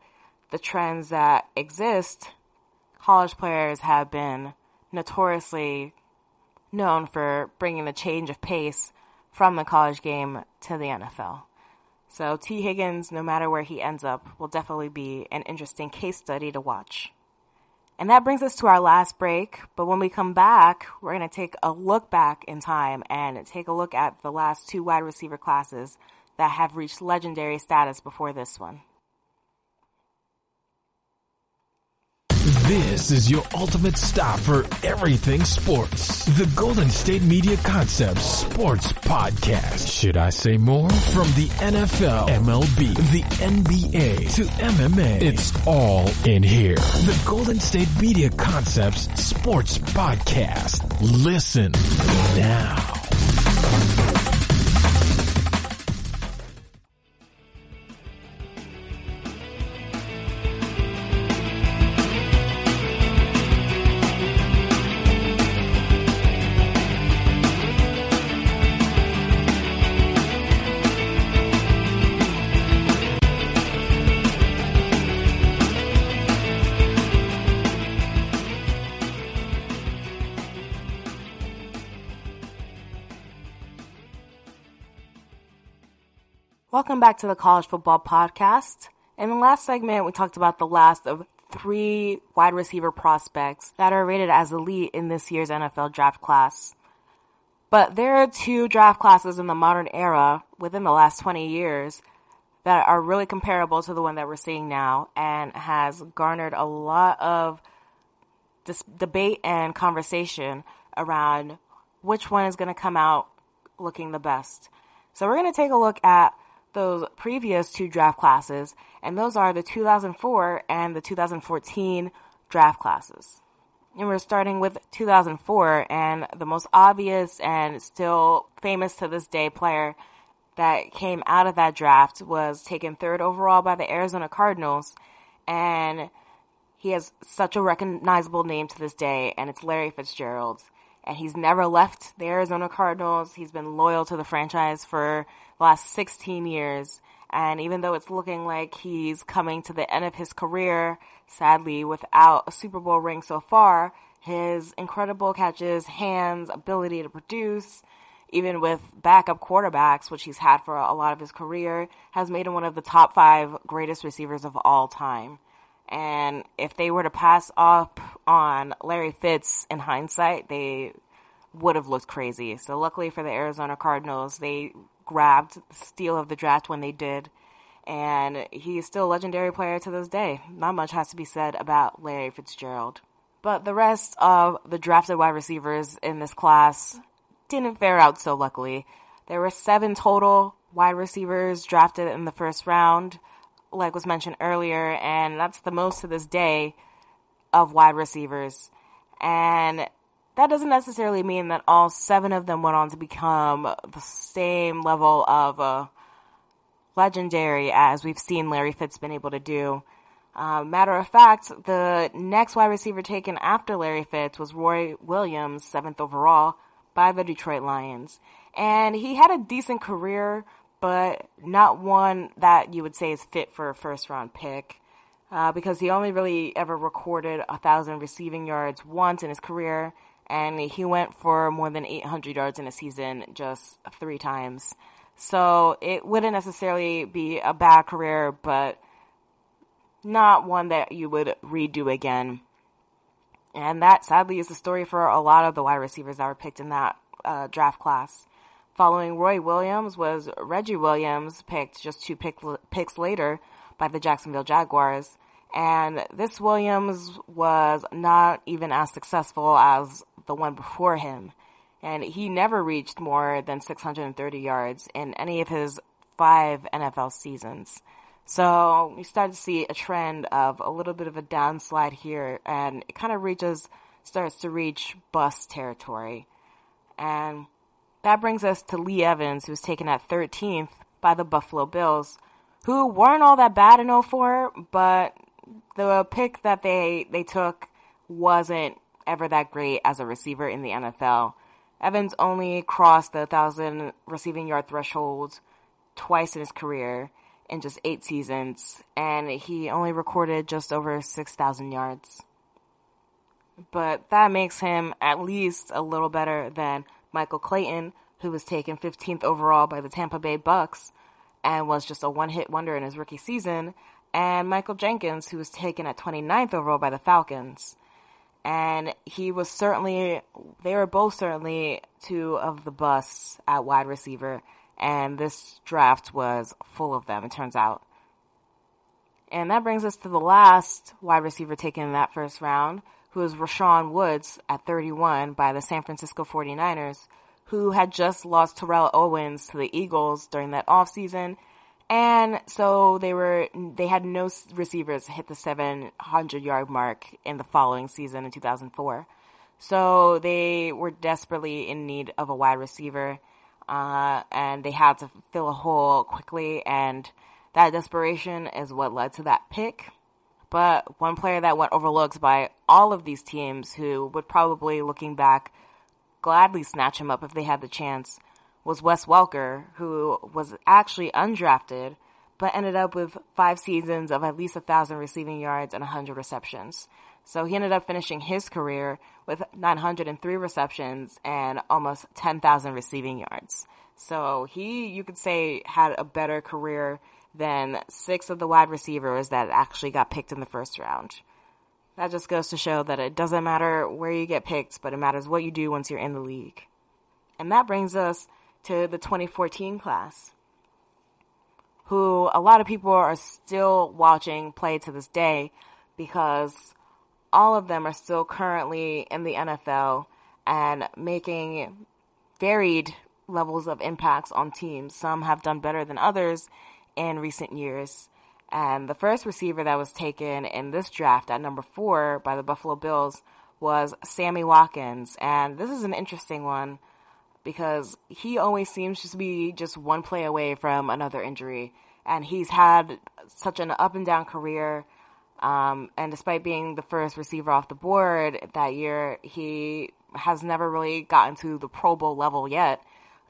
the trends that exist, college players have been notoriously known for bringing the change of pace from the college game to the NFL. So T. Higgins, no matter where he ends up, will definitely be an interesting case study to watch. And that brings us to our last break. But when we come back, we're going to take a look back in time and take a look at the last 2 wide receiver classes that have reached legendary status before this one. This is your ultimate stop for everything sports. The Golden State Media Concepts Sports Podcast. Should I say more? From the NFL, MLB, the NBA to MMA, it's all in here. The Golden State Media Concepts Sports Podcast. Listen now. Welcome back to the College Football Podcast. In the last segment, we talked about the last of 3 wide receiver prospects that are rated as elite in this year's NFL draft class. But there are 2 draft classes in the modern era within the last 20 years that are really comparable to the one that we're seeing now and has garnered a lot of debate and conversation around which one is going to come out looking the best. So we're going to take a look at those previous 2 draft classes, and those are the 2004 and the 2014 draft classes. And we're starting with 2004, and the most obvious and still famous to this day player that came out of that draft was taken 3rd overall by the Arizona Cardinals, and he has such a recognizable name to this day, and it's Larry Fitzgerald. And he's never left the Arizona Cardinals. He's been loyal to the franchise for the last 16 years. And even though it's looking like he's coming to the end of his career, sadly, without a Super Bowl ring so far, his incredible catches, hands, ability to produce, even with backup quarterbacks, which he's had for a lot of his career, has made him one of the top 5 greatest receivers of all time. And if they were to pass up on Larry Fitz in hindsight, they would have looked crazy. So luckily for the Arizona Cardinals, they grabbed the steal of the draft when they did. And he's still a legendary player to this day. Not much has to be said about Larry Fitzgerald. But the rest of the drafted wide receivers in this class didn't fare out so luckily. There were 7 total wide receivers drafted in the first round, like was mentioned earlier, and that's the most to this day of wide receivers. And that doesn't necessarily mean that all 7 of them went on to become the same level of legendary as we've seen Larry Fitz been able to do. Matter of fact, the next wide receiver taken after Larry Fitz was Roy Williams, 7th overall, by the Detroit Lions. And he had a decent career, but not one that you would say is fit for a first-round pick, because he only really ever recorded 1,000 receiving yards once in his career, and he went for more than 800 yards in a season just 3 times. So it wouldn't necessarily be a bad career, but not one that you would redo again. And that, sadly, is the story for a lot of the wide receivers that were picked in that draft class. Following Roy Williams was Reggie Williams, picked just 2 picks later by the Jacksonville Jaguars. And this Williams was not even as successful as the one before him. And he never reached more than 630 yards in any of his 5 NFL seasons. So we start to see a trend of a little bit of a downslide here, and it kind of starts to reach bust territory. And that brings us to Lee Evans, who was taken at 13th by the Buffalo Bills, who weren't all that bad in 2004, but the pick that they took wasn't ever that great as a receiver in the NFL. Evans only crossed the 1,000 receiving yard threshold twice in his career in just 8 seasons, and he only recorded just over 6,000 yards. But that makes him at least a little better than Michael Clayton, who was taken 15th overall by the Tampa Bay Bucks and was just a one-hit wonder in his rookie season, and Michael Jenkins, who was taken at 29th overall by the Falcons. And they were both certainly 2 of the busts at wide receiver, and this draft was full of them, it turns out. And that brings us to the last wide receiver taken in that first round, who was Rashawn Woods at 31 by the San Francisco 49ers, who had just lost Terrell Owens to the Eagles during that offseason. And so they had no receivers hit the 700-yard mark in the following season in 2004. So they were desperately in need of a wide receiver, and they had to fill a hole quickly, and that desperation is what led to that pick. But one player that went overlooked by all of these teams, who would probably, looking back, gladly snatch him up if they had the chance, was Wes Welker, who was actually undrafted, but ended up with 5 seasons of at least 1,000 receiving yards and 100 receptions. So he ended up finishing his career with 903 receptions and almost 10,000 receiving yards. So he, you could say, had a better career than 6 of the wide receivers that actually got picked in the first round. That just goes to show that it doesn't matter where you get picked, but it matters what you do once you're in the league. And that brings us to the 2014 class, who a lot of people are still watching play to this day because all of them are still currently in the NFL and making varied levels of impacts on teams. Some have done better than others in recent years. And the first receiver that was taken in this draft at number 4 by the Buffalo Bills was Sammy Watkins. And this is an interesting one because he always seems to be just one play away from another injury. And he's had such an up and down career. And despite being the first receiver off the board that year, he has never really gotten to the Pro Bowl level yet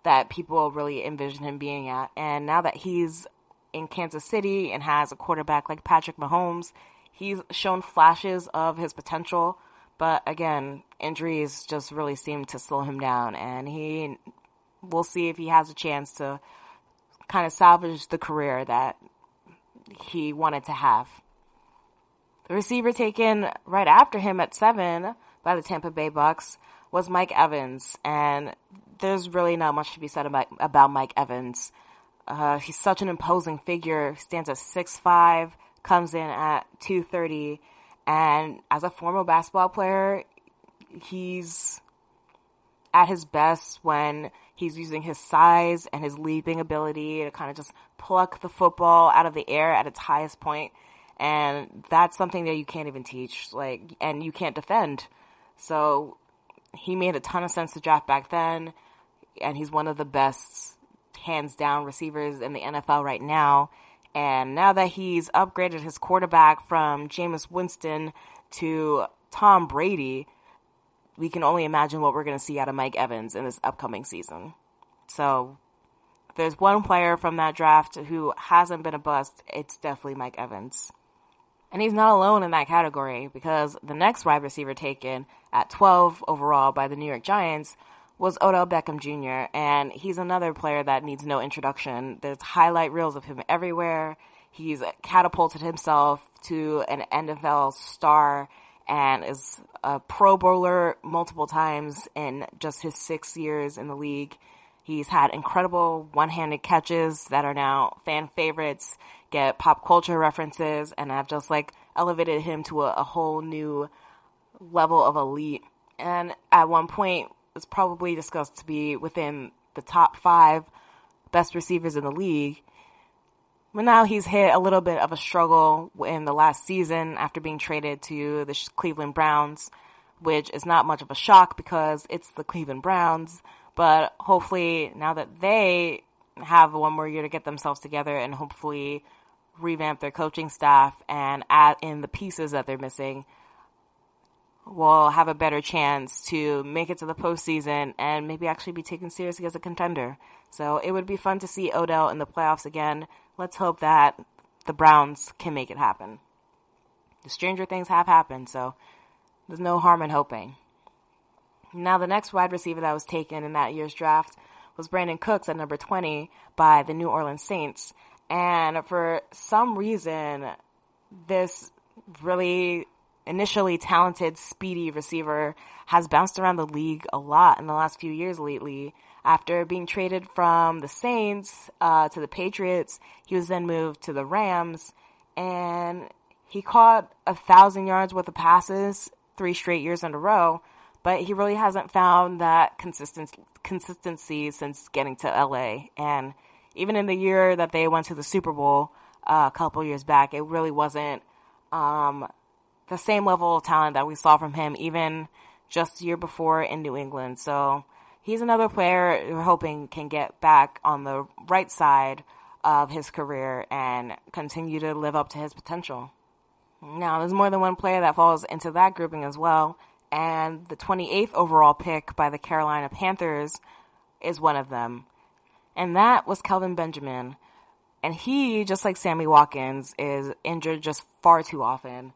that people really envision him being at. And now that he's in Kansas City and has a quarterback like Patrick Mahomes, he's shown flashes of his potential. But again, injuries just really seem to slow him down. And we'll see if he has a chance to kind of salvage the career that he wanted to have. The receiver taken right after him at 7 by the Tampa Bay Bucks was Mike Evans, and there's really not much to be said about Mike Evans. He's such an imposing figure, stands at 6'5", comes in at 230, and as a former basketball player, he's at his best when he's using his size and his leaping ability to kind of just pluck the football out of the air at its highest point. And that's something that you can't even teach, and you can't defend. So he made a ton of sense to draft back then, and he's one of the best, hands down, receivers in the NFL right now. And now that he's upgraded his quarterback from Jameis Winston to Tom Brady, we can only imagine what we're going to see out of Mike Evans in this upcoming season. So if there's one player from that draft who hasn't been a bust, it's definitely Mike Evans. And he's not alone in that category, because the next wide receiver taken at 12 overall by the New York Giants was Odell Beckham Jr., and he's another player that needs no introduction. There's highlight reels of him everywhere. He's catapulted himself to an NFL star and is a Pro Bowler multiple times in just his 6 years in the league. He's had incredible one-handed catches that are now fan favorites, get pop culture references, and have just elevated him to a whole new level of elite. And at one point, it's probably discussed to be within the top 5 best receivers in the league. But now he's hit a little bit of a struggle in the last season after being traded to the Cleveland Browns, which is not much of a shock because it's the Cleveland Browns. But hopefully now that they have one more year to get themselves together and hopefully revamp their coaching staff and add in the pieces that they're missing, we'll have a better chance to make it to the postseason and maybe actually be taken seriously as a contender. So it would be fun to see Odell in the playoffs again. Let's hope that the Browns can make it happen. The stranger things have happened, so there's no harm in hoping. Now, the next wide receiver that was taken in that year's draft was Brandon Cooks at number 20 by the New Orleans Saints. And for some reason, this really initially talented, speedy receiver has bounced around the league a lot in the last few years lately. After being traded from the Saints to the Patriots, he was then moved to the Rams, and he caught 1,000 yards worth of passes 3 straight years in a row. But he really hasn't found that consistency since getting to LA. And even in the year that they went to the Super Bowl a couple years back, it really wasn't the same level of talent that we saw from him even just the year before in New England. So he's another player we're hoping can get back on the right side of his career and continue to live up to his potential. Now, there's more than one player that falls into that grouping as well. And the 28th overall pick by the Carolina Panthers is one of them. And that was Kelvin Benjamin. And he, just like Sammy Watkins, is injured just far too often.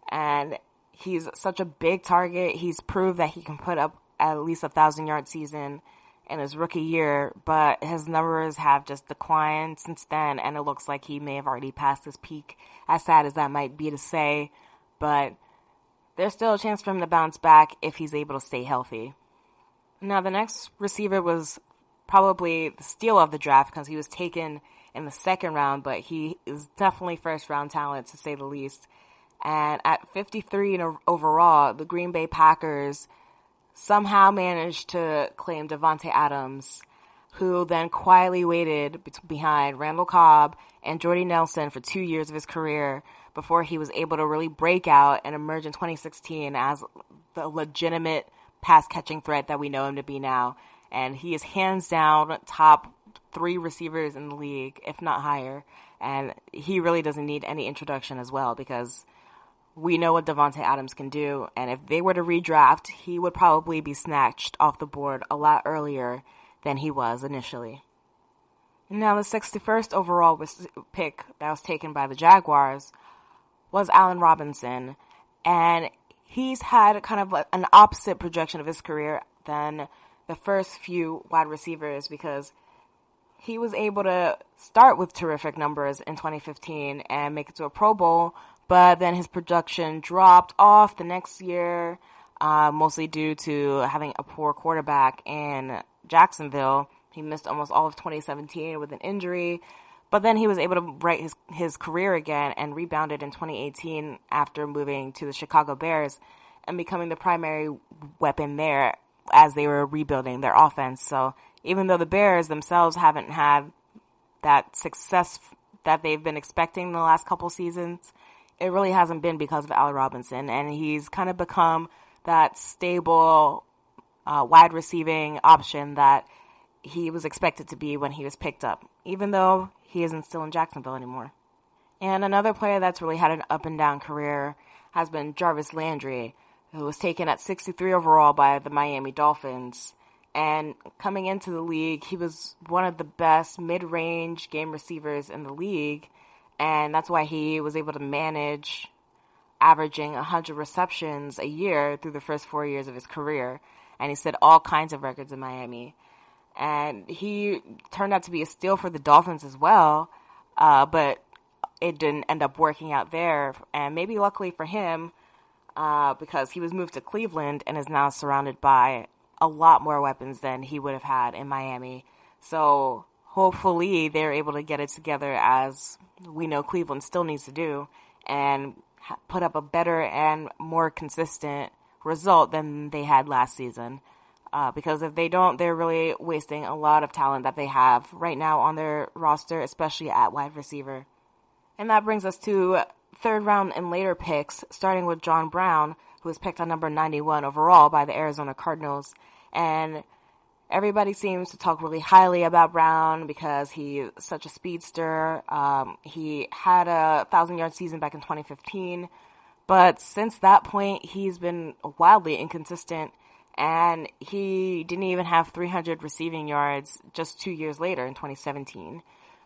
And he's such a big target. He's proved that he can put up at least 1,000-yard season in his rookie year, but his numbers have just declined since then, and it looks like he may have already passed his peak, as sad as that might be to say. But there's still a chance for him to bounce back if he's able to stay healthy. Now, the next receiver was probably the steal of the draft because he was taken in the second round, but he is definitely first-round talent, to say the least. And at 53 overall, the Green Bay Packers somehow managed to claim Davante Adams, who then quietly waited behind Randall Cobb and Jordy Nelson for 2 years of his career before he was able to really break out and emerge in 2016 as the legitimate pass-catching threat that we know him to be now. And he is hands down top 3 receivers in the league, if not higher. And he really doesn't need any introduction as well, because we know what Davante Adams can do. And if they were to redraft, he would probably be snatched off the board a lot earlier than he was initially. Now, the 61st overall pick that was taken by the Jaguars was Allen Robinson. And he's had kind of an opposite projection of his career than the first few wide receivers, because he was able to start with terrific numbers in 2015 and make it to a Pro Bowl, but then his production dropped off the next year, mostly due to having a poor quarterback in Jacksonville. He missed almost all of 2017 with an injury, but then he was able to right his career again and rebounded in 2018 after moving to the Chicago Bears and becoming the primary weapon there as they were rebuilding their offense. So even though the Bears themselves haven't had that success that they've been expecting in the last couple seasons, it really hasn't been because of Allen Robinson. And he's kind of become that stable wide receiving option that he was expected to be when he was picked up, even though he isn't still in Jacksonville anymore. And another player that's really had an up and down career has been Jarvis Landry, who was taken at 63 overall by the Miami Dolphins. And coming into the league, he was one of the best mid-range game receivers in the league. And that's why he was able to manage averaging 100 receptions a year through the first 4 years of his career. And he set all kinds of records in Miami. And he turned out to be a steal for the Dolphins as well. But it didn't end up working out there. And maybe luckily for him, because he was moved to Cleveland and is now surrounded by a lot more weapons than he would have had in Miami. So hopefully they're able to get it together, as we know Cleveland still needs to do, and put up a better and more consistent result than they had last season. Because if they don't, they're really wasting a lot of talent that they have right now on their roster, especially at wide receiver. And that brings us to third round and later picks, starting with John Brown, who was picked on number 91 overall by the Arizona Cardinals. And everybody seems to talk really highly about Brown because he's such a speedster. He had a 1,000-yard season back in 2015. But since that point, he's been wildly inconsistent. And he didn't even have 300 receiving yards just 2 years later in 2017.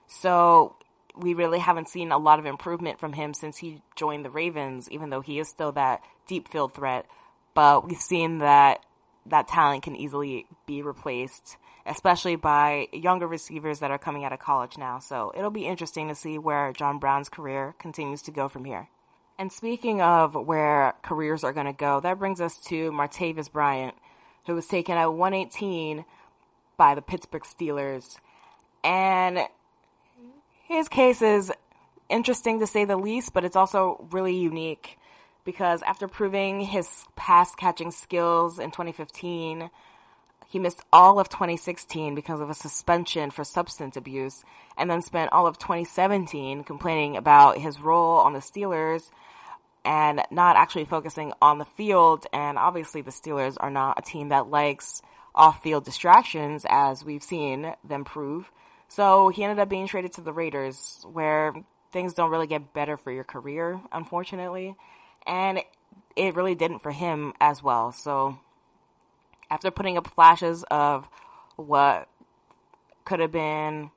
So we really haven't seen a lot of improvement from him since he joined the Ravens, even though he is still that deep field threat. But we've seen that talent can easily be replaced, especially by younger receivers that are coming out of college now. So it'll be interesting to see where John Brown's career continues to go from here. And speaking of where careers are going to go, that brings us to Martavis Bryant, who was taken at 118 by the Pittsburgh Steelers. And his case is interesting to say the least, but it's also really unique because after proving his pass-catching skills in 2015, he missed all of 2016 because of a suspension for substance abuse, and then spent all of 2017 complaining about his role on the Steelers and not actually focusing on the field. And obviously the Steelers are not a team that likes off-field distractions, as we've seen them prove. So he ended up being traded to the Raiders, where things don't really get better for your career, unfortunately. And it really didn't for him as well. So after putting up flashes of what could have been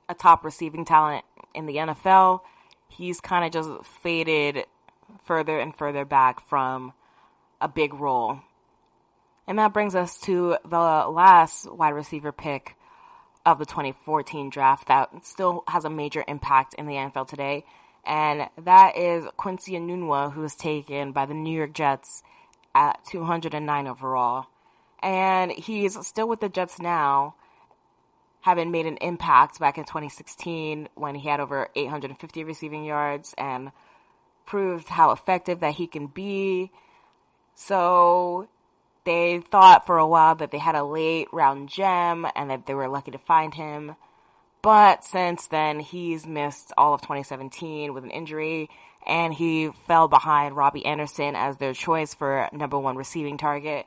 a top receiving talent in the NFL, he's kind of just faded further and further back from a big role. And that brings us to the last wide receiver pick of the 2014 draft that still has a major impact in the NFL today. And that is Quincy Enunwa, who was taken by the New York Jets at 209 overall. And he's still with the Jets now, having made an impact back in 2016 when he had over 850 receiving yards and proved how effective that he can be. So They thought for a while that they had a late round gem and that they were lucky to find him. But since then, he's missed all of 2017 with an injury, and he fell behind Robbie Anderson as their choice for number one receiving target.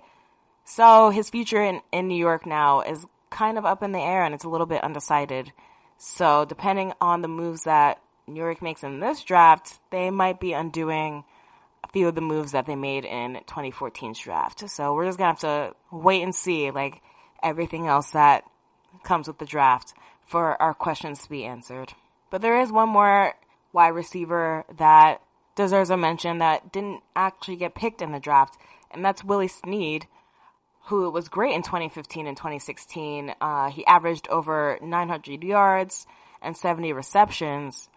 So his future in New York now is kind of up in the air, and it's a little bit undecided. So depending on the moves that New York makes in this draft, they might be undoing a few of the moves that they made in 2014's draft. So we're just going to have to wait and see, like everything else that comes with the draft, for our questions to be answered. But there is one more wide receiver that deserves a mention that didn't actually get picked in the draft, and that's Willie Snead, who was great in 2015 and 2016. He averaged over 900 yards and 70 receptions,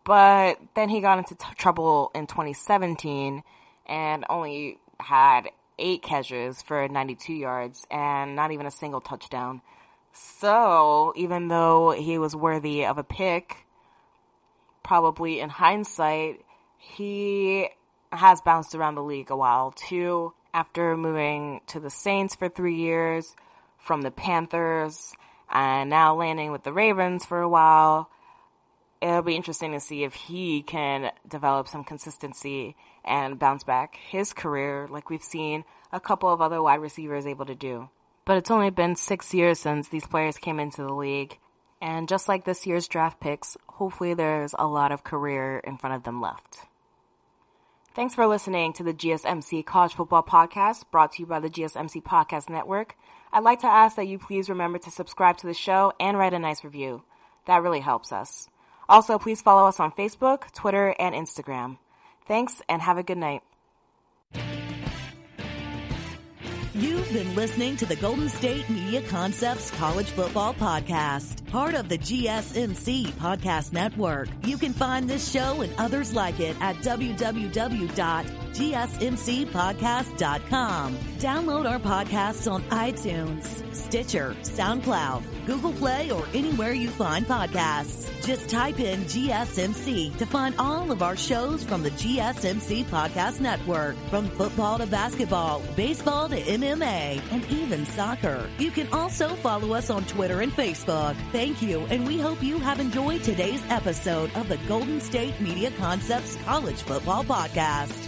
but then he got into trouble in 2017 and only had 8 catches for 92 yards and not even a single touchdown. So, even though he was worthy of a pick, probably in hindsight, he has bounced around the league a while too. After moving to the Saints for 3 years, from the Panthers, and now landing with the Ravens for a while, it'll be interesting to see if he can develop some consistency and bounce back his career like we've seen a couple of other wide receivers able to do. But it's only been 6 years since these players came into the league. And just like this year's draft picks, hopefully there's a lot of career in front of them left. Thanks for listening to the GSMC College Football Podcast, brought to you by the GSMC Podcast Network. I'd like to ask that you please remember to subscribe to the show and write a nice review. That really helps us. Also, please follow us on Facebook, Twitter, and Instagram. Thanks, and have a good night. You've been listening to the Golden State Media Concepts College Football Podcast, part of the GSMC Podcast Network. You can find this show and others like it at www.gsmcpodcast.com. Download our podcasts on iTunes, Stitcher, SoundCloud, Google Play, or anywhere you find podcasts. Just type in GSMC to find all of our shows from the GSMC Podcast Network. From football to basketball, baseball to MMA, and even soccer. You can also follow us on Twitter and Facebook. Thank you, and we hope you have enjoyed today's episode of the Golden State Media Concepts College Football Podcast.